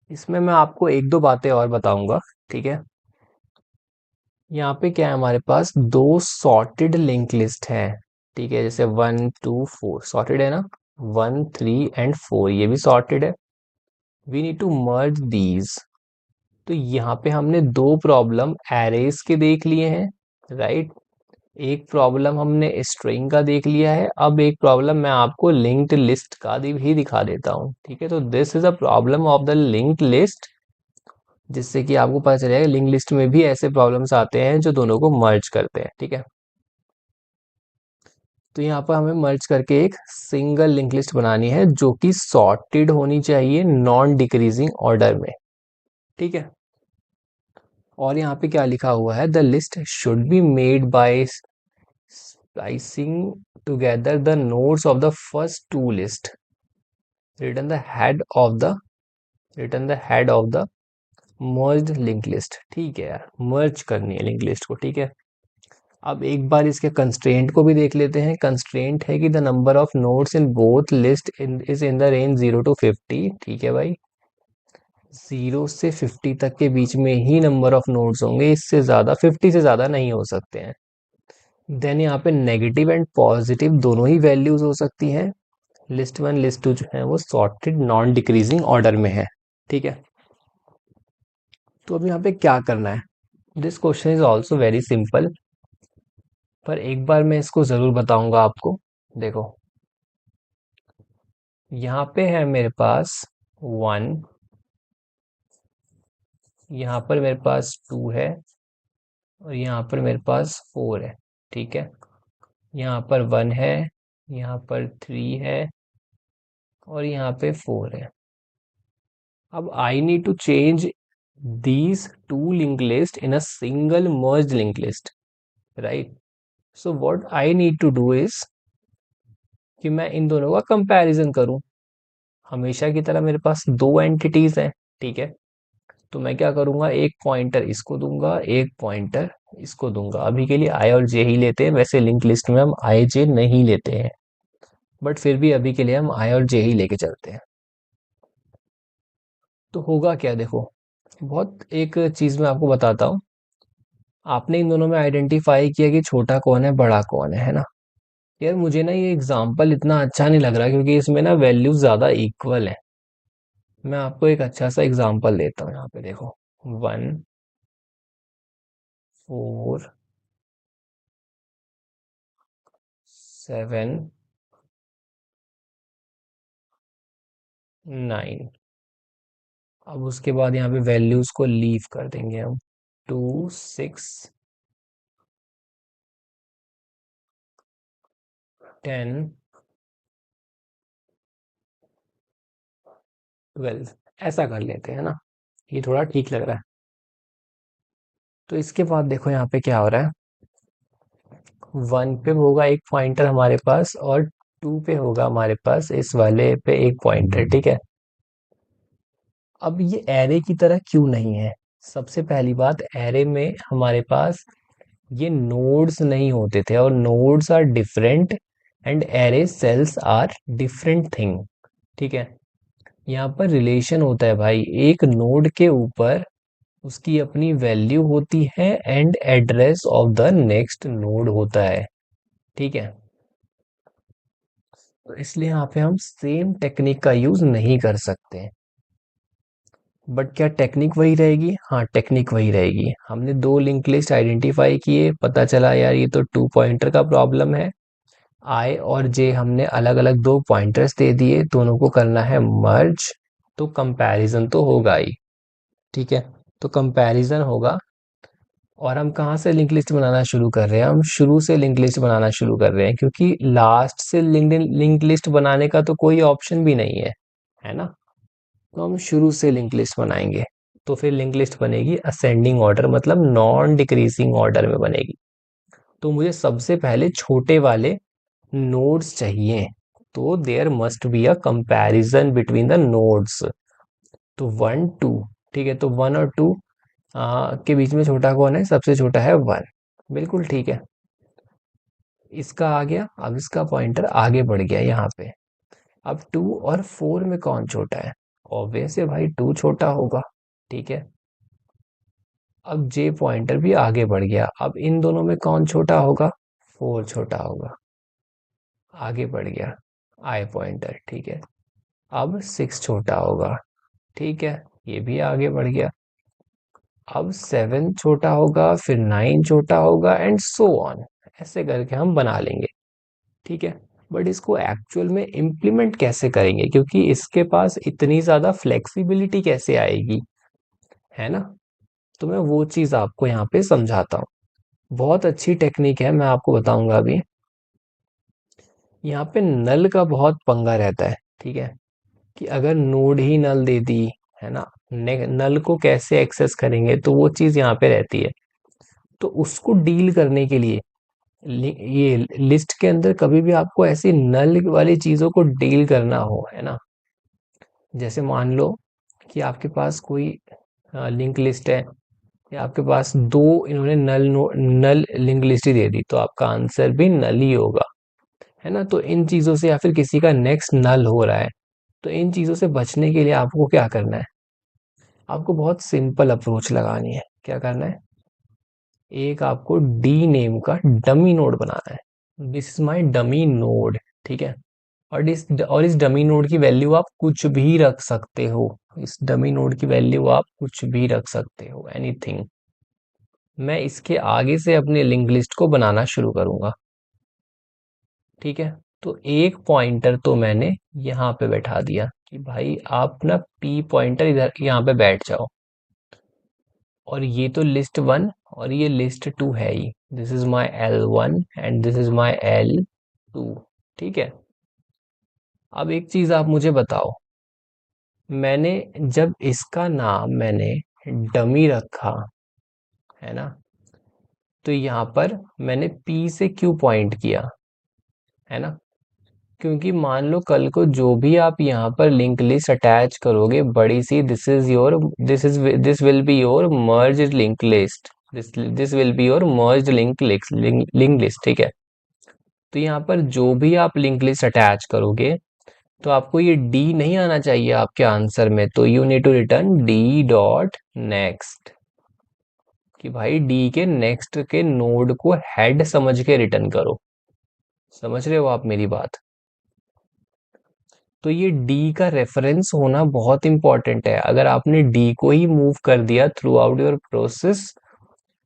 इसमें मैं आपको एक दो बातें और बताऊंगा। ठीक है, यहाँ पे क्या है, हमारे पास दो सॉर्टेड लिंक लिस्ट है। ठीक है, जैसे 1 2 4 सॉर्टेड है ना, 1 3 एंड 4 ये भी सॉर्टेड है। We need to merge these. तो यहाँ पे हमने दो प्रॉब्लम एरेज के देख लिए हैं, राइट। एक प्रॉब्लम हमने स्ट्रिंग का देख लिया है, अब एक प्रॉब्लम मैं आपको लिंक्ड लिस्ट का भी दिखा देता हूँ। ठीक है, तो this is a problem of the linked list, जिससे कि आपको पता चलेगा लिंक लिस्ट में भी ऐसे प्रॉब्लम्स आते हैं जो दोनों को मर्ज करते हैं। ठीक है, तो यहाँ पर हमें मर्ज करके एक सिंगल लिंक लिस्ट बनानी है जो कि सॉर्टेड होनी चाहिए नॉन डिक्रीजिंग ऑर्डर में। ठीक है, और यहाँ पे क्या लिखा हुआ है, the list should be made by splicing together the nodes of the first two list, return the head of the return the head of the merged link list. ठीक है यार, मर्ज करनी है लिंक लिस्ट को। ठीक है, अब एक बार इसके कंस्ट्रेंट को भी देख लेते हैं। कंस्ट्रेंट है कि the number of nodes in both list is in the range 0 to 50। ठीक है भाई, 0 से 50 तक के बीच में ही नंबर ऑफ नोड्स होंगे, इससे ज्यादा 50 से ज्यादा नहीं हो सकते हैं। देन यहाँ पे नेगेटिव एंड पॉजिटिव दोनों ही वैल्यूज हो सकती हैं। लिस्ट वन लिस्ट टू जो है वो सॉर्टेड नॉन डिक्रीजिंग ऑर्डर में है। ठीक है, तो अब यहाँ पे क्या करना है, this question is also very simple, पर एक बार मैं इसको जरूर बताऊंगा आपको। देखो, यहाँ पे है मेरे पास 1, यहाँ पर मेरे पास 2 है, और यहाँ पर मेरे पास 4 है। ठीक है, यहाँ पर 1 है, यहाँ पर 3 है, और यहाँ पे 4 है। अब I need to change these two linked list in a single merged linked list, right? So what I need to do is कि मैं इन दोनों का कंपैरिजन करूं। हमेशा की तरह मेरे पास दो एंटिटीज हैं। ठीक है, तो मैं क्या करूंगा, एक पॉइंटर इसको दूंगा, एक पॉइंटर इसको दूंगा। अभी के लिए आई और जे ही लेते हैं, वैसे लिंक लिस्ट में हम आई जे नहीं लेते हैं, बट फिर भी अभी के लिए हम आई और जे ही लेके चलते हैं। तो होगा क्या, देखो, बहुत एक चीज मैं आपको बताता हूँ। आपने इन दोनों में आइडेंटिफाई किया कि छोटा कौन है बड़ा कौन है ना। यार मुझे ना ये एग्जाम्पल इतना अच्छा नहीं लग रहा, क्योंकि इसमें ना वैल्यूज ज्यादा इक्वल है। मैं आपको एक अच्छा सा एग्जाम्पल देता हूँ। यहाँ पे देखो, 1 4 7 9। अब उसके बाद यहाँ पे वैल्यूज को लीव कर देंगे हम, 2 6 10 12, ऐसा कर लेते हैं ना, ये थोड़ा ठीक लग रहा है। तो इसके बाद देखो यहाँ पे क्या हो रहा है, 1 पे होगा एक पॉइंटर हमारे पास, और 2 पे होगा हमारे पास इस वाले पे एक पॉइंटर। ठीक है, अब ये एरे की तरह क्यों नहीं है। सबसे पहली बात, एरे में हमारे पास ये नोड्स नहीं होते थे, और nodes are different and array cells are different thing. ठीक है, यहाँ पर रिलेशन होता है भाई, एक नोड के ऊपर उसकी अपनी वैल्यू होती है and address of the next node होता है। ठीक है, तो इसलिए यहाँ पे हम सेम टेक्निक का यूज नहीं कर सकते। बट क्या टेक्निक वही रहेगी, हाँ टेक्निक वही रहेगी। हमने दो लिंक लिस्ट आइडेंटिफाई किए, पता चला यार ये तो 2 पॉइंटर का प्रॉब्लम है। आई और जे हमने अलग अलग दो पॉइंटर्स दे दिए, दोनों को करना है मर्ज, तो कंपैरिजन तो होगा ही। ठीक है, तो कंपैरिजन होगा और हम कहाँ से लिंक लिस्ट बनाना शुरू कर रहे हैं? हम शुरू से लिंक लिस्ट बनाना शुरू कर रहे हैं, क्योंकि लास्ट से लिंक लिस्ट बनाने का तो कोई ऑप्शन भी नहीं है ना? तो हम शुरू से लिंक लिस्ट बनाएंगे। तो फिर लिंक लिस्ट बनेगी असेंडिंग ऑर्डर, मतलब नॉन डिक्रीजिंग ऑर्डर में बनेगी। तो मुझे सबसे पहले छोटे वाले नोड्स चाहिए, तो there must be a comparison between the nodes. तो 1 2, ठीक है, तो 1 और 2 के बीच में छोटा कौन है? सबसे छोटा है 1। बिल्कुल ठीक है। इसका आ गया, अब इसका पॉइंटर आगे बढ़ गया यहाँ पे। अब 2 और 4 में कौन छोटा है? ऑब्वियस है भाई, 2 छोटा होगा। ठीक है, अब जे पॉइंटर भी आगे बढ़ गया। अब इन दोनों में कौन छोटा होगा? 4 छोटा होगा। आगे बढ़ गया आई पॉइंटर। ठीक है, अब 6 छोटा होगा। ठीक है, ये भी आगे बढ़ गया। अब 7 छोटा होगा, फिर 9 छोटा होगा, एंड सो ऑन। ऐसे करके हम बना लेंगे। ठीक है, बट इसको एक्चुअल में इम्प्लीमेंट कैसे करेंगे, क्योंकि इसके पास इतनी ज्यादा फ्लेक्सिबिलिटी कैसे आएगी, है ना? तो मैं वो चीज आपको यहाँ पे समझाता हूँ। बहुत अच्छी टेक्निक है, मैं आपको बताऊंगा अभी। यहाँ पे नल का बहुत पंगा रहता है। ठीक है, कि अगर नोड ही नल दे दी, है ना, नल को कैसे एक्सेस करेंगे, तो वो चीज यहाँ पे रहती है। तो उसको डील करने के लिए ये लिस्ट के अंदर कभी भी आपको ऐसी नल वाली चीजों को डील करना हो, है ना, जैसे मान लो कि आपके पास कोई लिंक लिस्ट है, या आपके पास दो इन्होंने नल लिंक लिस्ट ही दे दी, तो आपका आंसर भी नल ही होगा, है ना? तो इन चीजों से, या फिर किसी का नेक्स्ट नल हो रहा है, तो इन चीजों से बचने के लिए आपको क्या करना है? आपको बहुत सिंपल अप्रोच लगानी है। क्या करना है? एक आपको डी नेम का डमी नोड बनाना है। This is my dummy node. ठीक है, और इस डमी नोड की वैल्यू आप कुछ भी रख सकते हो। इस डमी नोड की वैल्यू आप कुछ भी रख सकते हो, एनीथिंग। मैं इसके आगे से अपने लिंक लिस्ट को बनाना शुरू करूंगा। ठीक है, तो एक पॉइंटर तो मैंने यहाँ पे बैठा दिया कि भाई आप ना पी पॉइंटर इधर यहाँ पे बैठ जाओ। और ये तो लिस्ट 1 और ये लिस्ट 2 है ही। This is my L1 and this is my L2। ठीक है, अब एक चीज आप मुझे बताओ, मैंने जब इसका नाम मैंने डमी रखा, है ना, तो यहाँ पर मैंने P से क्यों पॉइंट किया, है ना? क्योंकि मान लो कल को जो भी आप यहाँ पर लिंक लिस्ट अटैच करोगे बड़ी सी, this will be your merge link list, this will be your merge link list. ठीक है, तो यहाँ पर जो भी आप लिंक लिस्ट अटैच करोगे, तो आपको ये डी नहीं आना चाहिए आपके आंसर में, तो you need to return D dot next. कि भाई डी के नेक्स्ट के नोड को हेड समझ के रिटर्न करो। समझ रहे हो आप मेरी बात? तो ये डी का रेफरेंस होना बहुत इंपॉर्टेंट है। अगर आपने डी को ही मूव कर दिया थ्रू आउट योर प्रोसेस,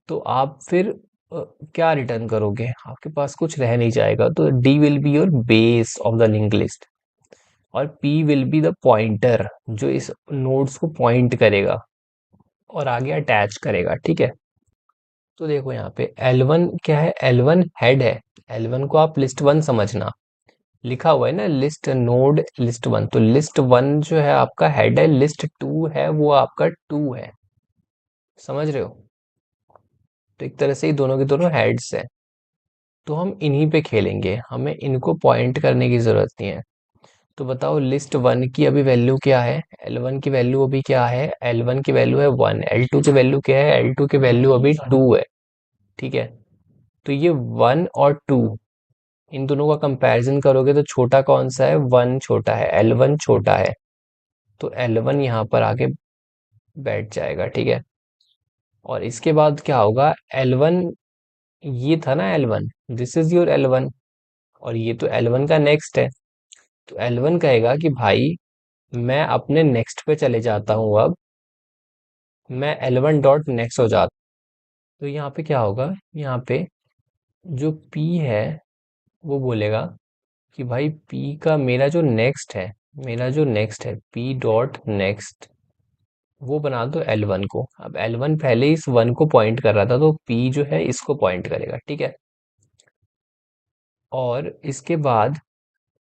तो आप फिर क्या रिटर्न करोगे? आपके पास कुछ रह नहीं जाएगा। तो D will be your base of the link list, और P will be the pointer जो इस नोड्स को पॉइंट करेगा और आगे अटैच करेगा। ठीक है, तो देखो यहाँ पे L1 क्या है? L1 हेड है। L1 को आप लिस्ट 1 समझना। लिखा हुआ है ना लिस्ट नोड लिस्ट 1, तो लिस्ट 1 जो है आपका हेड है, लिस्ट 2 है वो आपका 2 है। समझ रहे हो? तो एक तरह से ही दोनों के दोनों हेड्स है। तो हम इन्हीं पे खेलेंगे, हमें इनको पॉइंट करने की जरूरत नहीं है। तो बताओ लिस्ट 1 की अभी वैल्यू क्या है? L1 की वैल्यू अभी क्या है? L1 की वैल्यू है 1। L2 की वैल्यू क्या है? L2 की वैल्यू अभी 2 है। ठीक है, तो ये 1 और 2, इन दोनों का कंपैरिजन करोगे तो छोटा कौन सा है? 1 छोटा है, L1 छोटा है। तो L1 यहाँ पर आके बैठ जाएगा। ठीक है, और इसके बाद क्या होगा? L1, ये था ना L1, this is your L1, और ये तो L1 का नेक्स्ट है। तो L1 कहेगा कि भाई मैं अपने नेक्स्ट पे चले जाता हूँ, अब मैं L1 डॉट नेक्स्ट हो जाता। तो यहाँ पे क्या होगा? यहाँ पे जो P है वो बोलेगा कि भाई P का मेरा जो नेक्स्ट है, P डॉट नेक्स्ट, वो बना दो L1 को। अब L1 पहले इस 1 को पॉइंट कर रहा था, तो P जो है इसको पॉइंट करेगा, ठीक है। और इसके बाद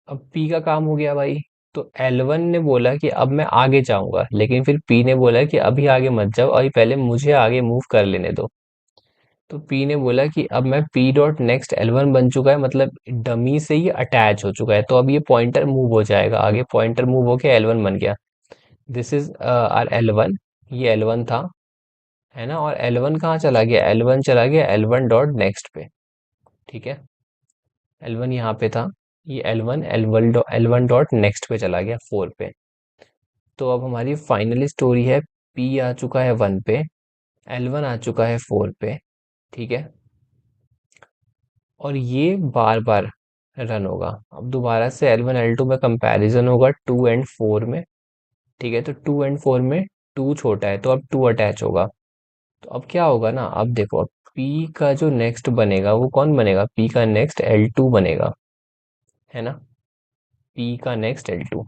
अब P का काम हो गया भाई। तो L1 ने बोला कि अब मैं आगे जाऊंगा, लेकिन फिर P ने बोला कि अभी आगे मत जाओ, अभी पहले मुझे आगे मूव कर लेने दो। तो P ने बोला कि अब मैं P डॉट नेक्स्ट L1 बन चुका है, मतलब डमी से ये अटैच हो चुका है, तो अब ये पॉइंटर मूव हो जाएगा आगे, पॉइंटर मूव होके L1 बन गया। This is our L1। ये L1 था, है ना। और L1 कहाँ चला गया? L1 चला गया L1 डॉट नेक्स्ट पे, ठीक है। L1 यहाँ पे था, ये L1 डॉट नेक्स्ट पे चला गया 4 पे। तो अब हमारी फाइनली स्टोरी है, P आ चुका है 1 पे, L1 आ चुका है 4 पे, ठीक है। और ये बार बार रन होगा। अब दोबारा से L1 L2 में कंपैरिजन होगा 2 एंड 4 में, ठीक है। तो 2 एंड 4 में 2 छोटा है, तो अब 2 अटैच होगा। तो अब क्या होगा ना, अब देखो, अब P का जो नेक्स्ट बनेगा वो कौन बनेगा? P का नेक्स्ट L2 बनेगा, है ना। P का नेक्स्ट L2।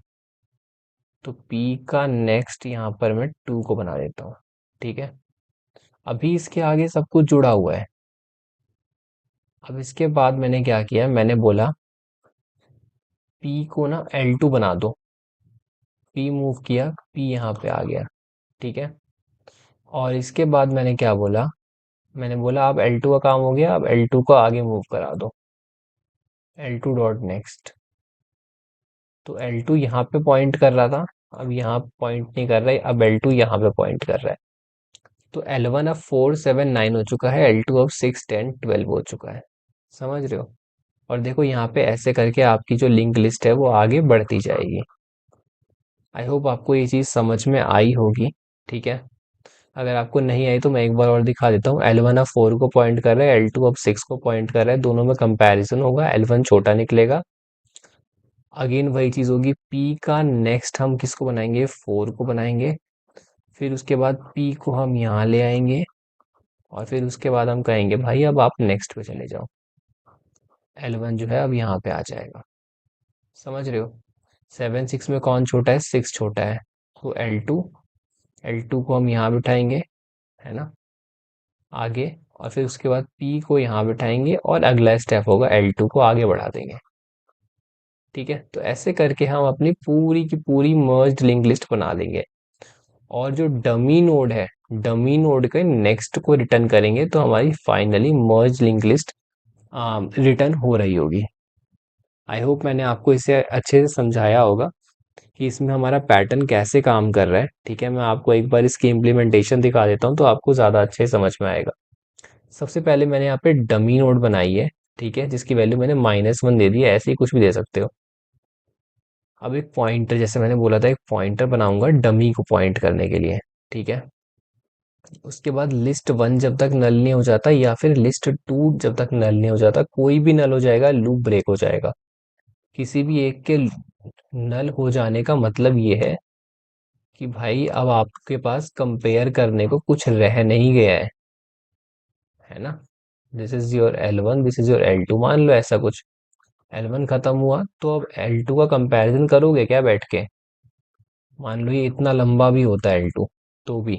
तो P का नेक्स्ट यहाँ पर मैं 2 को बना देता हूँ, ठीक है। अभी इसके आगे सब कुछ जुड़ा हुआ है। अब इसके बाद मैंने क्या किया, मैंने बोला P को ना L2 बना दो। P मूव किया, P यहाँ पे आ गया, ठीक है। और इसके बाद मैंने क्या बोला, मैंने बोला अब L2 का काम हो गया, अब L2 को आगे मूव करा दो, L2 डॉट नेक्स्ट। तो L2 यहाँ पे पॉइंट कर रहा था, अब यहाँ पॉइंट नहीं कर रहा है, अब L2 यहाँ पे पॉइंट कर रहा है। तो L1 अब 4 7 9 हो चुका है, L2 अब 6 10 12 हो चुका है। समझ रहे हो? और देखो यहाँ पे ऐसे करके आपकी जो लिंक लिस्ट है वो आगे बढ़ती जाएगी। आई होप आपको ये चीज़ समझ में आई होगी, ठीक है। अगर आपको नहीं आई तो मैं एक बार और दिखा देता हूँ। L1 अब 4 को पॉइंट कर रहा है, L2 अब 6 को पॉइंट कर रहा है, दोनों में कंपैरिजन होगा, L1 छोटा निकलेगा। अगेन वही चीज़ होगी, P का नेक्स्ट हम किसको बनाएंगे? 4 को बनाएंगे। फिर उसके बाद P को हम यहाँ ले आएंगे, और फिर उसके बाद हम कहेंगे भाई अब आप नेक्स्ट पे चले जाओ। L1 जो है अब यहाँ पे आ जाएगा। समझ रहे हो? 7 6 में कौन छोटा है? 6 छोटा है। तो L2 को हम यहाँ बिठाएंगे, है ना, आगे। और फिर उसके बाद P को यहाँ बिठाएंगे, और अगला स्टेप होगा L2 को आगे बढ़ा देंगे, ठीक है। तो ऐसे करके हम अपनी पूरी की पूरी मर्ज्ड लिंक लिस्ट बना लेंगे। और जो डमी नोड है, डमी नोड के नेक्स्ट को रिटर्न करेंगे, तो हमारी फाइनली मर्ज लिंक लिस्ट रिटर्न हो रही होगी। आई होप मैंने आपको इसे अच्छे से समझाया होगा कि इसमें हमारा पैटर्न कैसे काम कर रहा है, ठीक है। मैं आपको एक बार इसकी इम्प्लीमेंटेशन दिखा देता हूँ, तो आपको ज़्यादा अच्छे से समझ में आएगा। सबसे पहले मैंने यहाँ पे डमी नोड बनाई है, ठीक है, जिसकी वैल्यू मैंने -1 दे दी है, ऐसे ही कुछ भी दे सकते हो। अब एक पॉइंटर, जैसे मैंने बोला था, एक पॉइंटर बनाऊंगा डमी को पॉइंट करने के लिए, ठीक है। उसके बाद लिस्ट 1 जब तक नल नहीं हो जाता, या फिर लिस्ट 2 जब तक नल नहीं हो जाता, कोई भी नल हो जाएगा, लूप ब्रेक हो जाएगा। किसी भी एक के नल हो जाने का मतलब ये है कि भाई अब आपके पास कंपेयर करने को कुछ रह नहीं गया है ना। This is your L1, this is your L2, मान लो ऐसा कुछ। L1 खत्म हुआ, तो अब L2 का कंपैरिजन करोगे क्या बैठ के? मान लो ये इतना लंबा भी होता है L2, तो भी,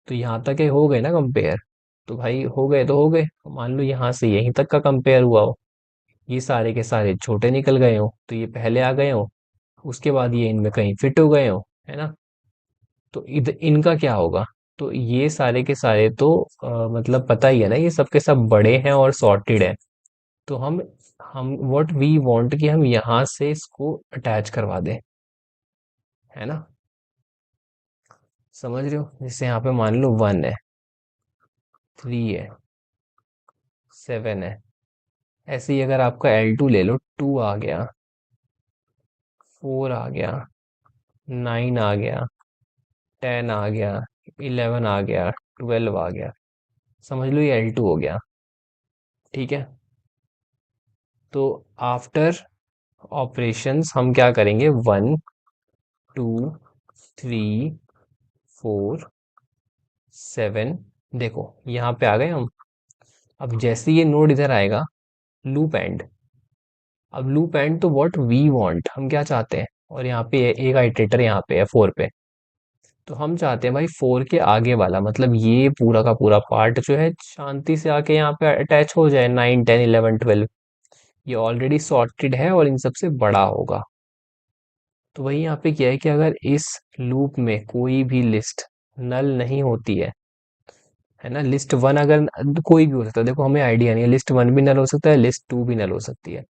तो यहाँ तक के हो गए ना कंपेयर। तो भाई हो गए तो हो गए, मान लो यहाँ से यहीं तक का कंपेयर हुआ हो, ये सारे के सारे छोटे निकल गए हो, तो ये पहले आ गए हो, उसके बाद ये इनमें कहीं फिट हो गए हो, है ना। तो इनका क्या होगा? तो ये सारे के सारे तो मतलब पता ही है ना, ये सब के सब बड़े हैं और सॉर्टेड है। तो हम व्हाट वी वांट कि हम यहाँ से इसको अटैच करवा दें, है ना। समझ रहे हो? जैसे यहाँ पे मान लो 1 है, 3 है, 7 है। ऐसे ही अगर आपका L2 ले लो, 2 आ गया, 4 आ गया, 9 आ गया, 10 आ गया, 11 आ गया, 12 आ गया। समझ लो ये L2 हो गया, ठीक है। तो आफ्टर ऑपरेशंस हम क्या करेंगे? 1 2 3 4 7। देखो यहाँ पे आ गए हम। अब जैसे ये नोड इधर आएगा, लूप एंड। अब लूप एंड तो व्हाट वी वांट, हम क्या चाहते हैं? और यहाँ पे एक आइटरेटर यहाँ पे है 4 पे, तो हम चाहते हैं भाई 4 के आगे वाला, मतलब ये पूरा का पूरा पार्ट जो है शांति से आके यहाँ पे अटैच हो जाए, 9 10 11 12। ये ऑलरेडी सॉर्टेड है और इन सबसे बड़ा होगा। तो वही यहाँ पे क्या है कि अगर इस लूप में कोई भी लिस्ट नल नहीं होती है ना, लिस्ट वन अगर कोई भी हो सकता है, देखो हमें आइडिया नहीं है, लिस्ट वन भी नल हो सकता है, लिस्ट टू भी नल हो सकती है।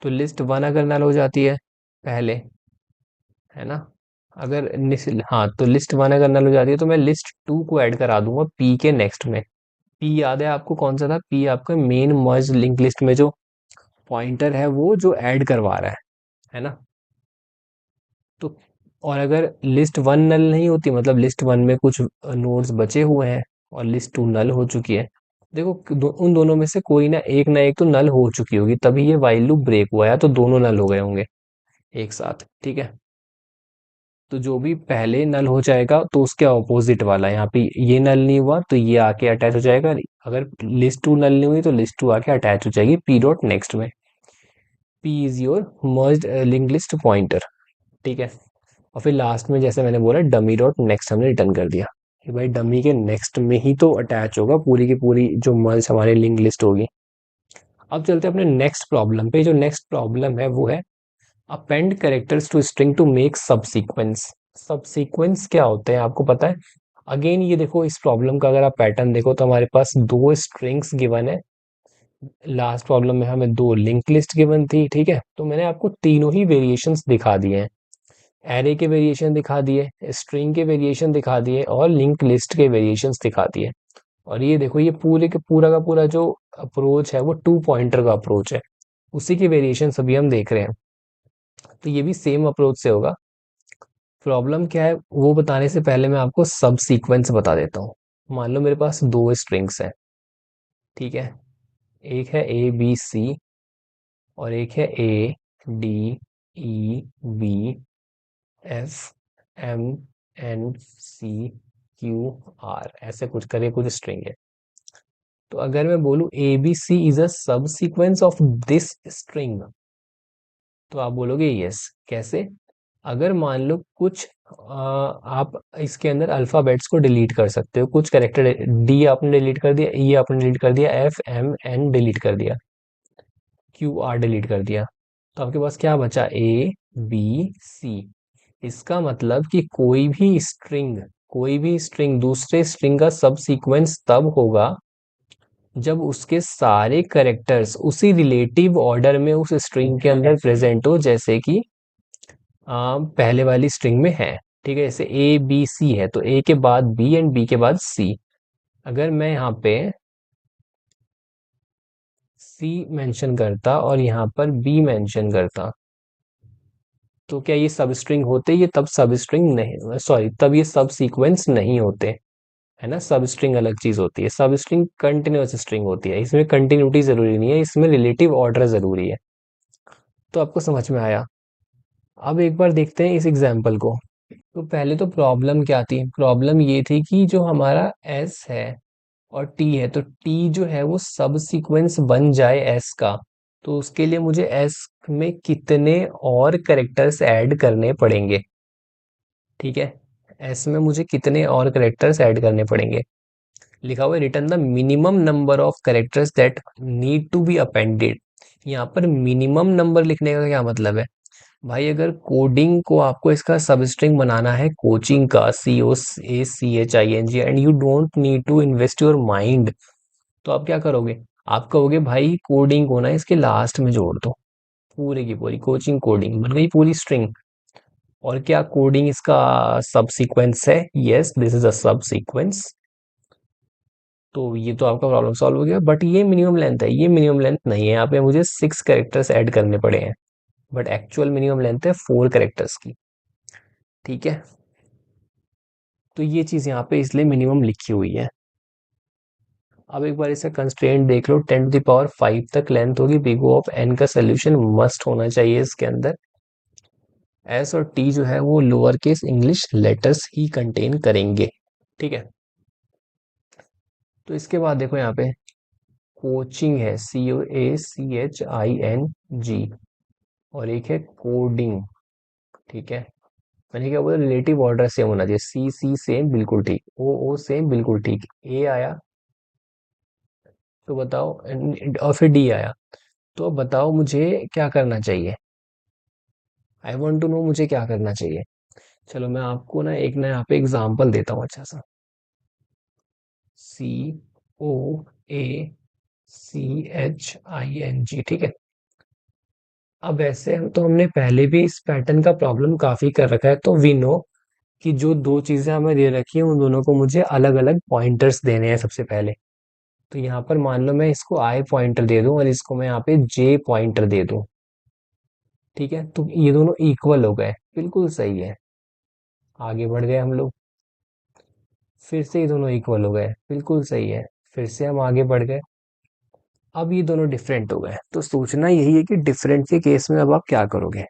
तो लिस्ट वन अगर नल हो जाती है पहले, है ना, अगर हाँ, तो लिस्ट वन अगर नल हो जाती है तो मैं लिस्ट टू को ऐड करा दूंगा पी के नेक्स्ट में। पी याद है आपको कौन सा था? पी आपका मेन मर्ज लिंक लिस्ट में जो पॉइंटर है वो जो ऐड करवा रहा है ना। तो और अगर लिस्ट वन नल नहीं होती, मतलब लिस्ट वन में कुछ नोड्स बचे हुए हैं और लिस्ट टू नल हो चुकी है, देखो उन दोनों में से कोई ना एक तो नल हो चुकी होगी, तभी ये वाइल लूप ब्रेक हुआ है, तो दोनों नल हो गए होंगे एक साथ, ठीक है। तो जो भी पहले नल हो जाएगा तो उसके ऑपोजिट वाला, यहाँ पे ये नल नहीं हुआ तो ये आके अटैच हो जाएगा। अगर लिस्ट टू नल नहीं हुई तो लिस्ट टू आके अटैच हो जाएगी पी डॉट नेक्स्ट में। P is your merge link list pointer, ठीक है। और फिर लास्ट में जैसे मैंने बोला डमी डॉट नेक्स्ट हमने रिटर्न कर दिया कि भाई डमी के नेक्स्ट में ही तो अटैच होगा पूरी की पूरी जो मर्ज हमारी लिंक लिस्ट होगी। अब चलते हैं अपने नेक्स्ट प्रॉब्लम पे। जो नेक्स्ट प्रॉब्लम है वो है append characters to string to make sub sequence. Sub sequence क्या होते हैं आपको पता है? अगेन ये देखो, इस प्रॉब्लम का अगर आप पैटर्न देखो तो हमारे पास दो स्ट्रिंग्स गिवन है। लास्ट प्रॉब्लम में हमें दो लिंक लिस्ट गिवन थी, ठीक है। तो मैंने आपको तीनों ही वेरिएशंस दिखा दिए हैं। एरे के वेरिएशन दिखा दिए, स्ट्रिंग के वेरिएशन दिखा दिए और लिंक लिस्ट के वेरिएशंस दिखा दिए। और ये देखो, ये पूरे के पूरा का पूरा जो अप्रोच है वो टू पॉइंटर का अप्रोच है, उसी के वेरिएशन अभी हम देख रहे हैं। तो ये भी सेम अप्रोच से होगा। प्रॉब्लम क्या है वो बताने से पहले मैं आपको सब सीक्वेंस बता देता हूँ। मान लो मेरे पास दो स्ट्रिंग्स है, ठीक है। एक है ए बी सी और एक है A D E B F M N C Q R, ऐसे कुछ करे कुछ स्ट्रिंग है। तो अगर मैं बोलूं ए बी सी इज अ सब सीक्वेंस ऑफ दिस स्ट्रिंग, तो आप बोलोगे यस। कैसे? अगर मान लो कुछ आप इसके अंदर अल्फाबेट्स को डिलीट कर सकते हो, कुछ कैरेक्टर, डी आपने डिलीट कर दिया, ई आपने डिलीट कर दिया, एफ एम एन डिलीट कर दिया, क्यू आर डिलीट कर दिया, तो आपके पास क्या बचा? A B C. इसका मतलब कि कोई भी स्ट्रिंग दूसरे स्ट्रिंग का सब सीक्वेंस तब होगा जब उसके सारे कैरेक्टर्स उसी रिलेटिव ऑर्डर में उस स्ट्रिंग के अंदर प्रेजेंट हो, जैसे कि पहले वाली स्ट्रिंग में है, ठीक है। जैसे ए बी सी है तो ए के बाद बी एंड बी के बाद सी। अगर मैं यहाँ पे सी मेंशन करता और यहाँ पर बी मेंशन करता, तो क्या ये सब स्ट्रिंग होते? ये तब सब स्ट्रिंग नहीं, सॉरी, तब ये सब सीक्वेंस नहीं होते, है ना। सब स्ट्रिंग अलग चीज होती है, सब स्ट्रिंग कंटिन्यूअस स्ट्रिंग होती है, इसमें कंटिन्यूटी जरूरी नहीं है, इसमें रिलेटिव ऑर्डर जरूरी है। तो आपको समझ में आया? अब एक बार देखते हैं इस एग्जाम्पल को। तो पहले तो प्रॉब्लम क्या थी? प्रॉब्लम ये थी कि जो हमारा एस है और टी है, तो टी जो है वो सब सीक्वेंस बन जाए एस का, तो उसके लिए मुझे एस में कितने और कैरेक्टर्स ऐड करने पड़ेंगे, ठीक है। एस में मुझे कितने और कैरेक्टर्स ऐड करने पड़ेंगे? लिखा हुआ है return the minimum number of characters that need to be appended. यहाँ पर मिनिमम नंबर लिखने का क्या मतलब है? भाई अगर कोडिंग को आपको इसका सबस्ट्रिंग बनाना है, कोचिंग का, C O A C H I N G, and you don't need to invest your mind, तो आप क्या करोगे? आप कहोगे भाई कोडिंग को ना इसके लास्ट में जोड़ दो, पूरी की पूरी कोचिंग कोडिंग बन गई पूरी स्ट्रिंग। और क्या कोडिंग इसका सब सीक्वेंस है? यस, दिस इज अ सब सीक्वेंस। तो ये तो आपका प्रॉब्लम सॉल्व हो गया। बट ये मिनिमम लेंथ है, ये मिनिमम लेंथ नहीं है, यहाँ पे मुझे 6 कैरेक्टर्स ऐड करने पड़े हैं, बट एक्चुअल मिनिमम लेंथ है 4 कैरेक्टर्स की, ठीक है। तो ये चीज यहाँ पे इसलिए मिनिमम लिखी हुई है। अब एक बार इसका कंस्ट्रेंट देख लो, 10⁵ तक लेंथ होगी बिग O ऑफ n का सोल्यूशन मस्ट होना चाहिए इसके अंदर। एस और टी जो है वो लोअर केस इंग्लिश लेटर्स ही कंटेन करेंगे, ठीक है। तो इसके बाद देखो यहाँ पे कोचिंग है, COACHING, और एक है कोडिंग, ठीक है। मैंने क्या बोला, रिलेटिव ऑर्डर सेम होना चाहिए। सी सी सेम बिल्कुल ठीक, ओ ओ सेम बिल्कुल ठीक, ए आया तो बताओ, और फिर डी आया, तो अब बताओ मुझे क्या करना चाहिए। आई वॉन्ट टू नो मुझे क्या करना चाहिए। चलो मैं आपको ना एक ना यहाँ पे एग्जाम्पल देता हूँ अच्छा सा। सी O A C H I N जी, ठीक है। अब ऐसे तो हमने पहले भी इस पैटर्न का प्रॉब्लम काफी कर रखा है, तो वी नो कि जो दो चीजें हमें दे रखी है उन दोनों को मुझे अलग अलग पॉइंटर्स देने हैं सबसे पहले। तो यहाँ पर मान लो मैं इसको आई पॉइंटर दे दूं और इसको मैं यहाँ पे जे पॉइंटर दे दूं, ठीक है, तो ये दोनों इक्वल हो गए, बिल्कुल सही है। आगे बढ़ गए हम लोग, फिर से ये दोनों इक्वल हो गए, बिल्कुल सही है। फिर से हम आगे बढ़ गए, अब ये दोनों डिफरेंट हो गए। तो सोचना यही है कि डिफरेंट के केस में अब आप क्या करोगे।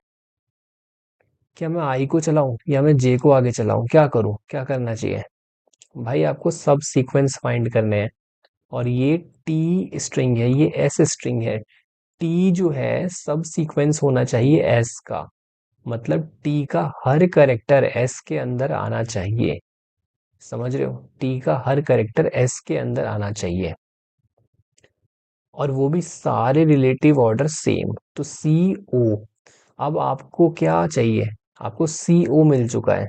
क्या मैं आई को चलाऊं या मैं जे को आगे चलाऊं, क्या करूं, क्या करना चाहिए। भाई आपको सब सीक्वेंस फाइंड करने हैं, और ये टी स्ट्रिंग है, ये एस स्ट्रिंग है। टी जो है सब सीक्वेंस होना चाहिए एस का, मतलब टी का हर करेक्टर एस के अंदर आना चाहिए। समझ रहे हो, टी का हर करेक्टर एस के अंदर आना चाहिए, और वो भी सारे रिलेटिव ऑर्डर सेम। तो सी ओ, अब आपको क्या चाहिए, आपको सी ओ मिल चुका है।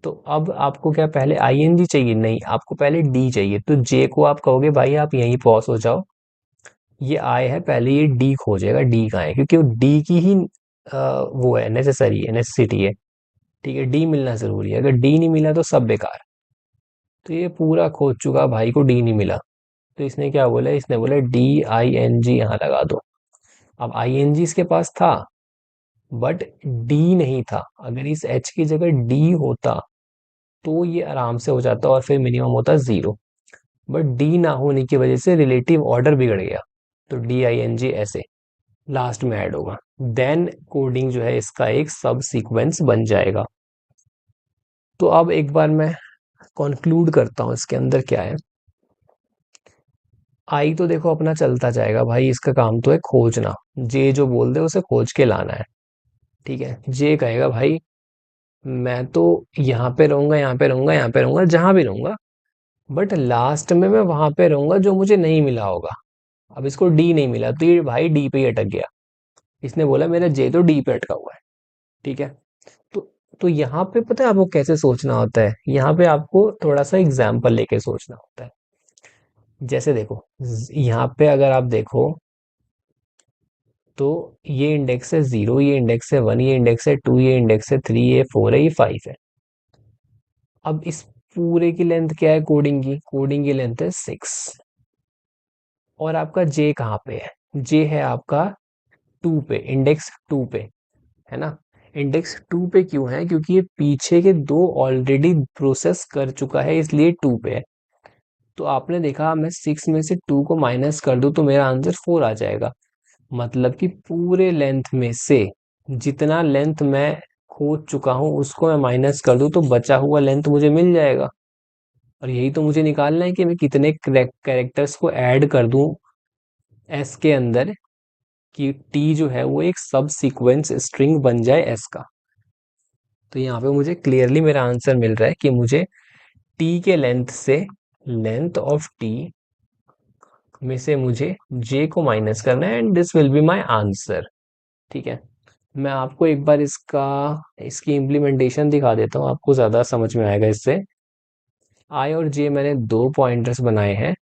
तो अब आपको क्या पहले आईएनजी चाहिए, नहीं, आपको पहले डी चाहिए। तो जे को आप कहोगे भाई आप यहीं पॉज हो जाओ, ये आई है, पहले ये डी खोजेगा, डी कहाँ है, क्योंकि वो डी की ही वो है, नेसेसरी है, नेसेसिटी है। ठीक है, डी मिलना जरूरी है, अगर डी नहीं मिला तो सब बेकार। तो ये पूरा खोज चुका, भाई को डी नहीं मिला, तो इसने क्या बोला, इसने बोला डी आई एन जी यहाँ लगा दो। अब आई एन जी इसके पास था, बट डी नहीं था। अगर इस एच की जगह डी होता तो ये आराम से हो जाता और फिर मिनिमम होता जीरो, बट डी ना होने की वजह से रिलेटिव ऑर्डर बिगड़ गया। तो डी आई एन जी ऐसे लास्ट में ऐड होगा, देन कोडिंग जो है इसका एक सब सीक्वेंस बन जाएगा। तो अब एक बार मैं कंक्लूड करता हूँ इसके अंदर क्या है। आई तो देखो अपना चलता जाएगा भाई, इसका काम तो है खोजना, जे जो बोल दे उसे खोज के लाना है। ठीक है, जे कहेगा भाई मैं तो यहाँ पे रहूंगा, यहाँ पे रहूंगा, यहाँ पे रहूंगा, जहां भी रहूंगा, बट लास्ट में मैं वहां पे रहूंगा जो मुझे नहीं मिला होगा। अब इसको डी नहीं मिला तो ये भाई डी पे ही अटक गया, इसने बोला मेरा जे तो डी पे अटका हुआ है। ठीक है, तो तो यहाँ पे पता है आपको कैसे सोचना होता है, यहाँ पे आपको थोड़ा सा एग्जाम्पल लेके सोचना होता है। जैसे देखो, यहाँ पे अगर आप देखो तो ये इंडेक्स है जीरो, ये इंडेक्स है वन, ये इंडेक्स है टू, ये इंडेक्स है थ्री, ये फोर है, ये फाइव है। अब इस पूरे की लेंथ क्या है, कोडिंग की लेंथ है सिक्स। और आपका जे कहाँ पे है, जे है आपका टू पे, इंडेक्स टू पे, है ना। इंडेक्स टू पे क्यों है, क्योंकि ये पीछे के दो ऑलरेडी प्रोसेस कर चुका है, इसलिए टू पे है। तो आपने देखा मैं सिक्स में से टू को माइनस कर दूं तो मेरा आंसर फोर आ जाएगा। मतलब कि पूरे लेंथ में से जितना लेंथ मैं खोज चुका हूं उसको मैं माइनस कर दूं तो बचा हुआ लेंथ मुझे मिल जाएगा। और यही तो मुझे निकालना है कि मैं कितने कैरेक्टर्स को ऐड कर दूं एस के अंदर, कि टी जो है वो एक सब सीक्वेंस स्ट्रिंग बन जाए एस का। तो यहाँ पे मुझे क्लियरली मेरा आंसर मिल रहा है कि मुझे टी के लेंथ से, लेंथ ऑफ टी में से मुझे जे को माइनस करना है, and this will be my answer. ठीक है, मैं आपको एक बार इसकी इम्प्लीमेंटेशन दिखा देता हूँ, आपको ज्यादा समझ में आएगा इससे। आई और जे मैंने दो पॉइंटर्स बनाए हैं,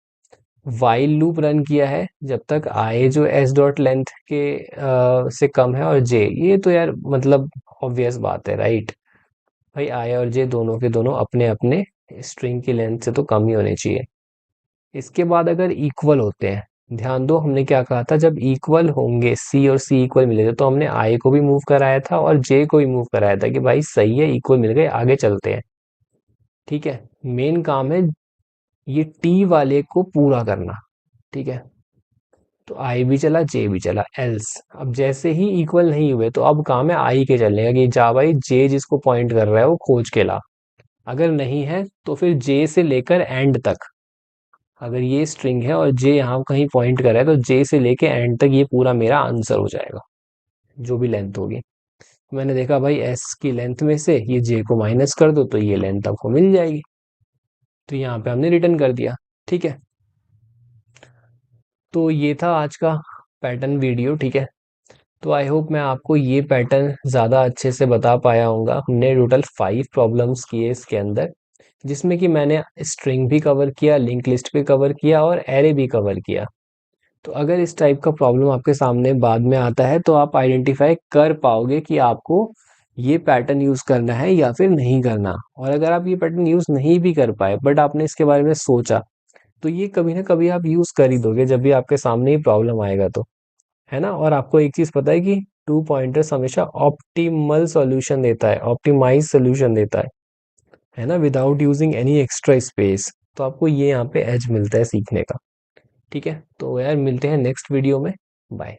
वाइल लूप रन किया है जब तक आई जो एस डॉट लेंथ के से कम है, और जे, ये तो यार मतलब ऑब्वियस बात है, राइट। भाई आई और जे दोनों के दोनों अपने अपने स्ट्रिंग की लेंथ से तो कम ही होने चाहिए। इसके बाद अगर इक्वल होते हैं, ध्यान दो हमने क्या कहा था, जब इक्वल होंगे सी और सी इक्वल मिले थे तो हमने आई को भी मूव कराया था और जे को भी मूव कराया था कि भाई सही है, इक्वल मिल गए, आगे चलते हैं। ठीक है, मेन काम है ये टी वाले को पूरा करना। ठीक है, तो आई भी चला जे भी चला, एल्स अब जैसे ही इक्वल नहीं हुए तो अब काम है आई के चलने का, कि जा भाई जे जिसको पॉइंट कर रहा है वो खोज के ला। अगर नहीं है तो फिर जे से लेकर एंड तक, अगर ये स्ट्रिंग है और जे यहाँ कहीं पॉइंट कर रहा है तो जे से लेके एंड तक ये पूरा मेरा आंसर हो जाएगा, जो भी लेंथ होगी। मैंने देखा भाई एस की लेंथ में से ये जे को माइनस कर दो तो ये लेंथ आपको मिल जाएगी, तो यहाँ पे हमने रिटर्न कर दिया। ठीक है, तो ये था आज का पैटर्न वीडियो। ठीक है, तो आई होप मैं आपको ये पैटर्न ज़्यादा अच्छे से बता पाया हूँगा। हमने टोटल 5 प्रॉब्लम्स किए इसके अंदर, जिसमें कि मैंने स्ट्रिंग भी कवर किया, लिंक लिस्ट भी कवर किया और एरे भी कवर किया। तो अगर इस टाइप का प्रॉब्लम आपके सामने बाद में आता है तो आप आइडेंटिफाई कर पाओगे कि आपको ये पैटर्न यूज़ करना है या फिर नहीं करना। और अगर आप ये पैटर्न यूज़ नहीं भी कर पाए बट आपने इसके बारे में सोचा, तो ये कभी ना कभी आप यूज़ कर ही दोगे जब भी आपके सामने ही प्रॉब्लम आएगा तो, है ना। और आपको एक चीज़ पता है कि टू पॉइंटर्स हमेशा ऑप्टिमल सॉल्यूशन देता है, ऑप्टिमाइज सॉल्यूशन देता है ना, without using any extra space. तो आपको ये यहाँ पे एज मिलता है सीखने का। ठीक है, तो यार मिलते हैं नेक्स्ट वीडियो में। बाय।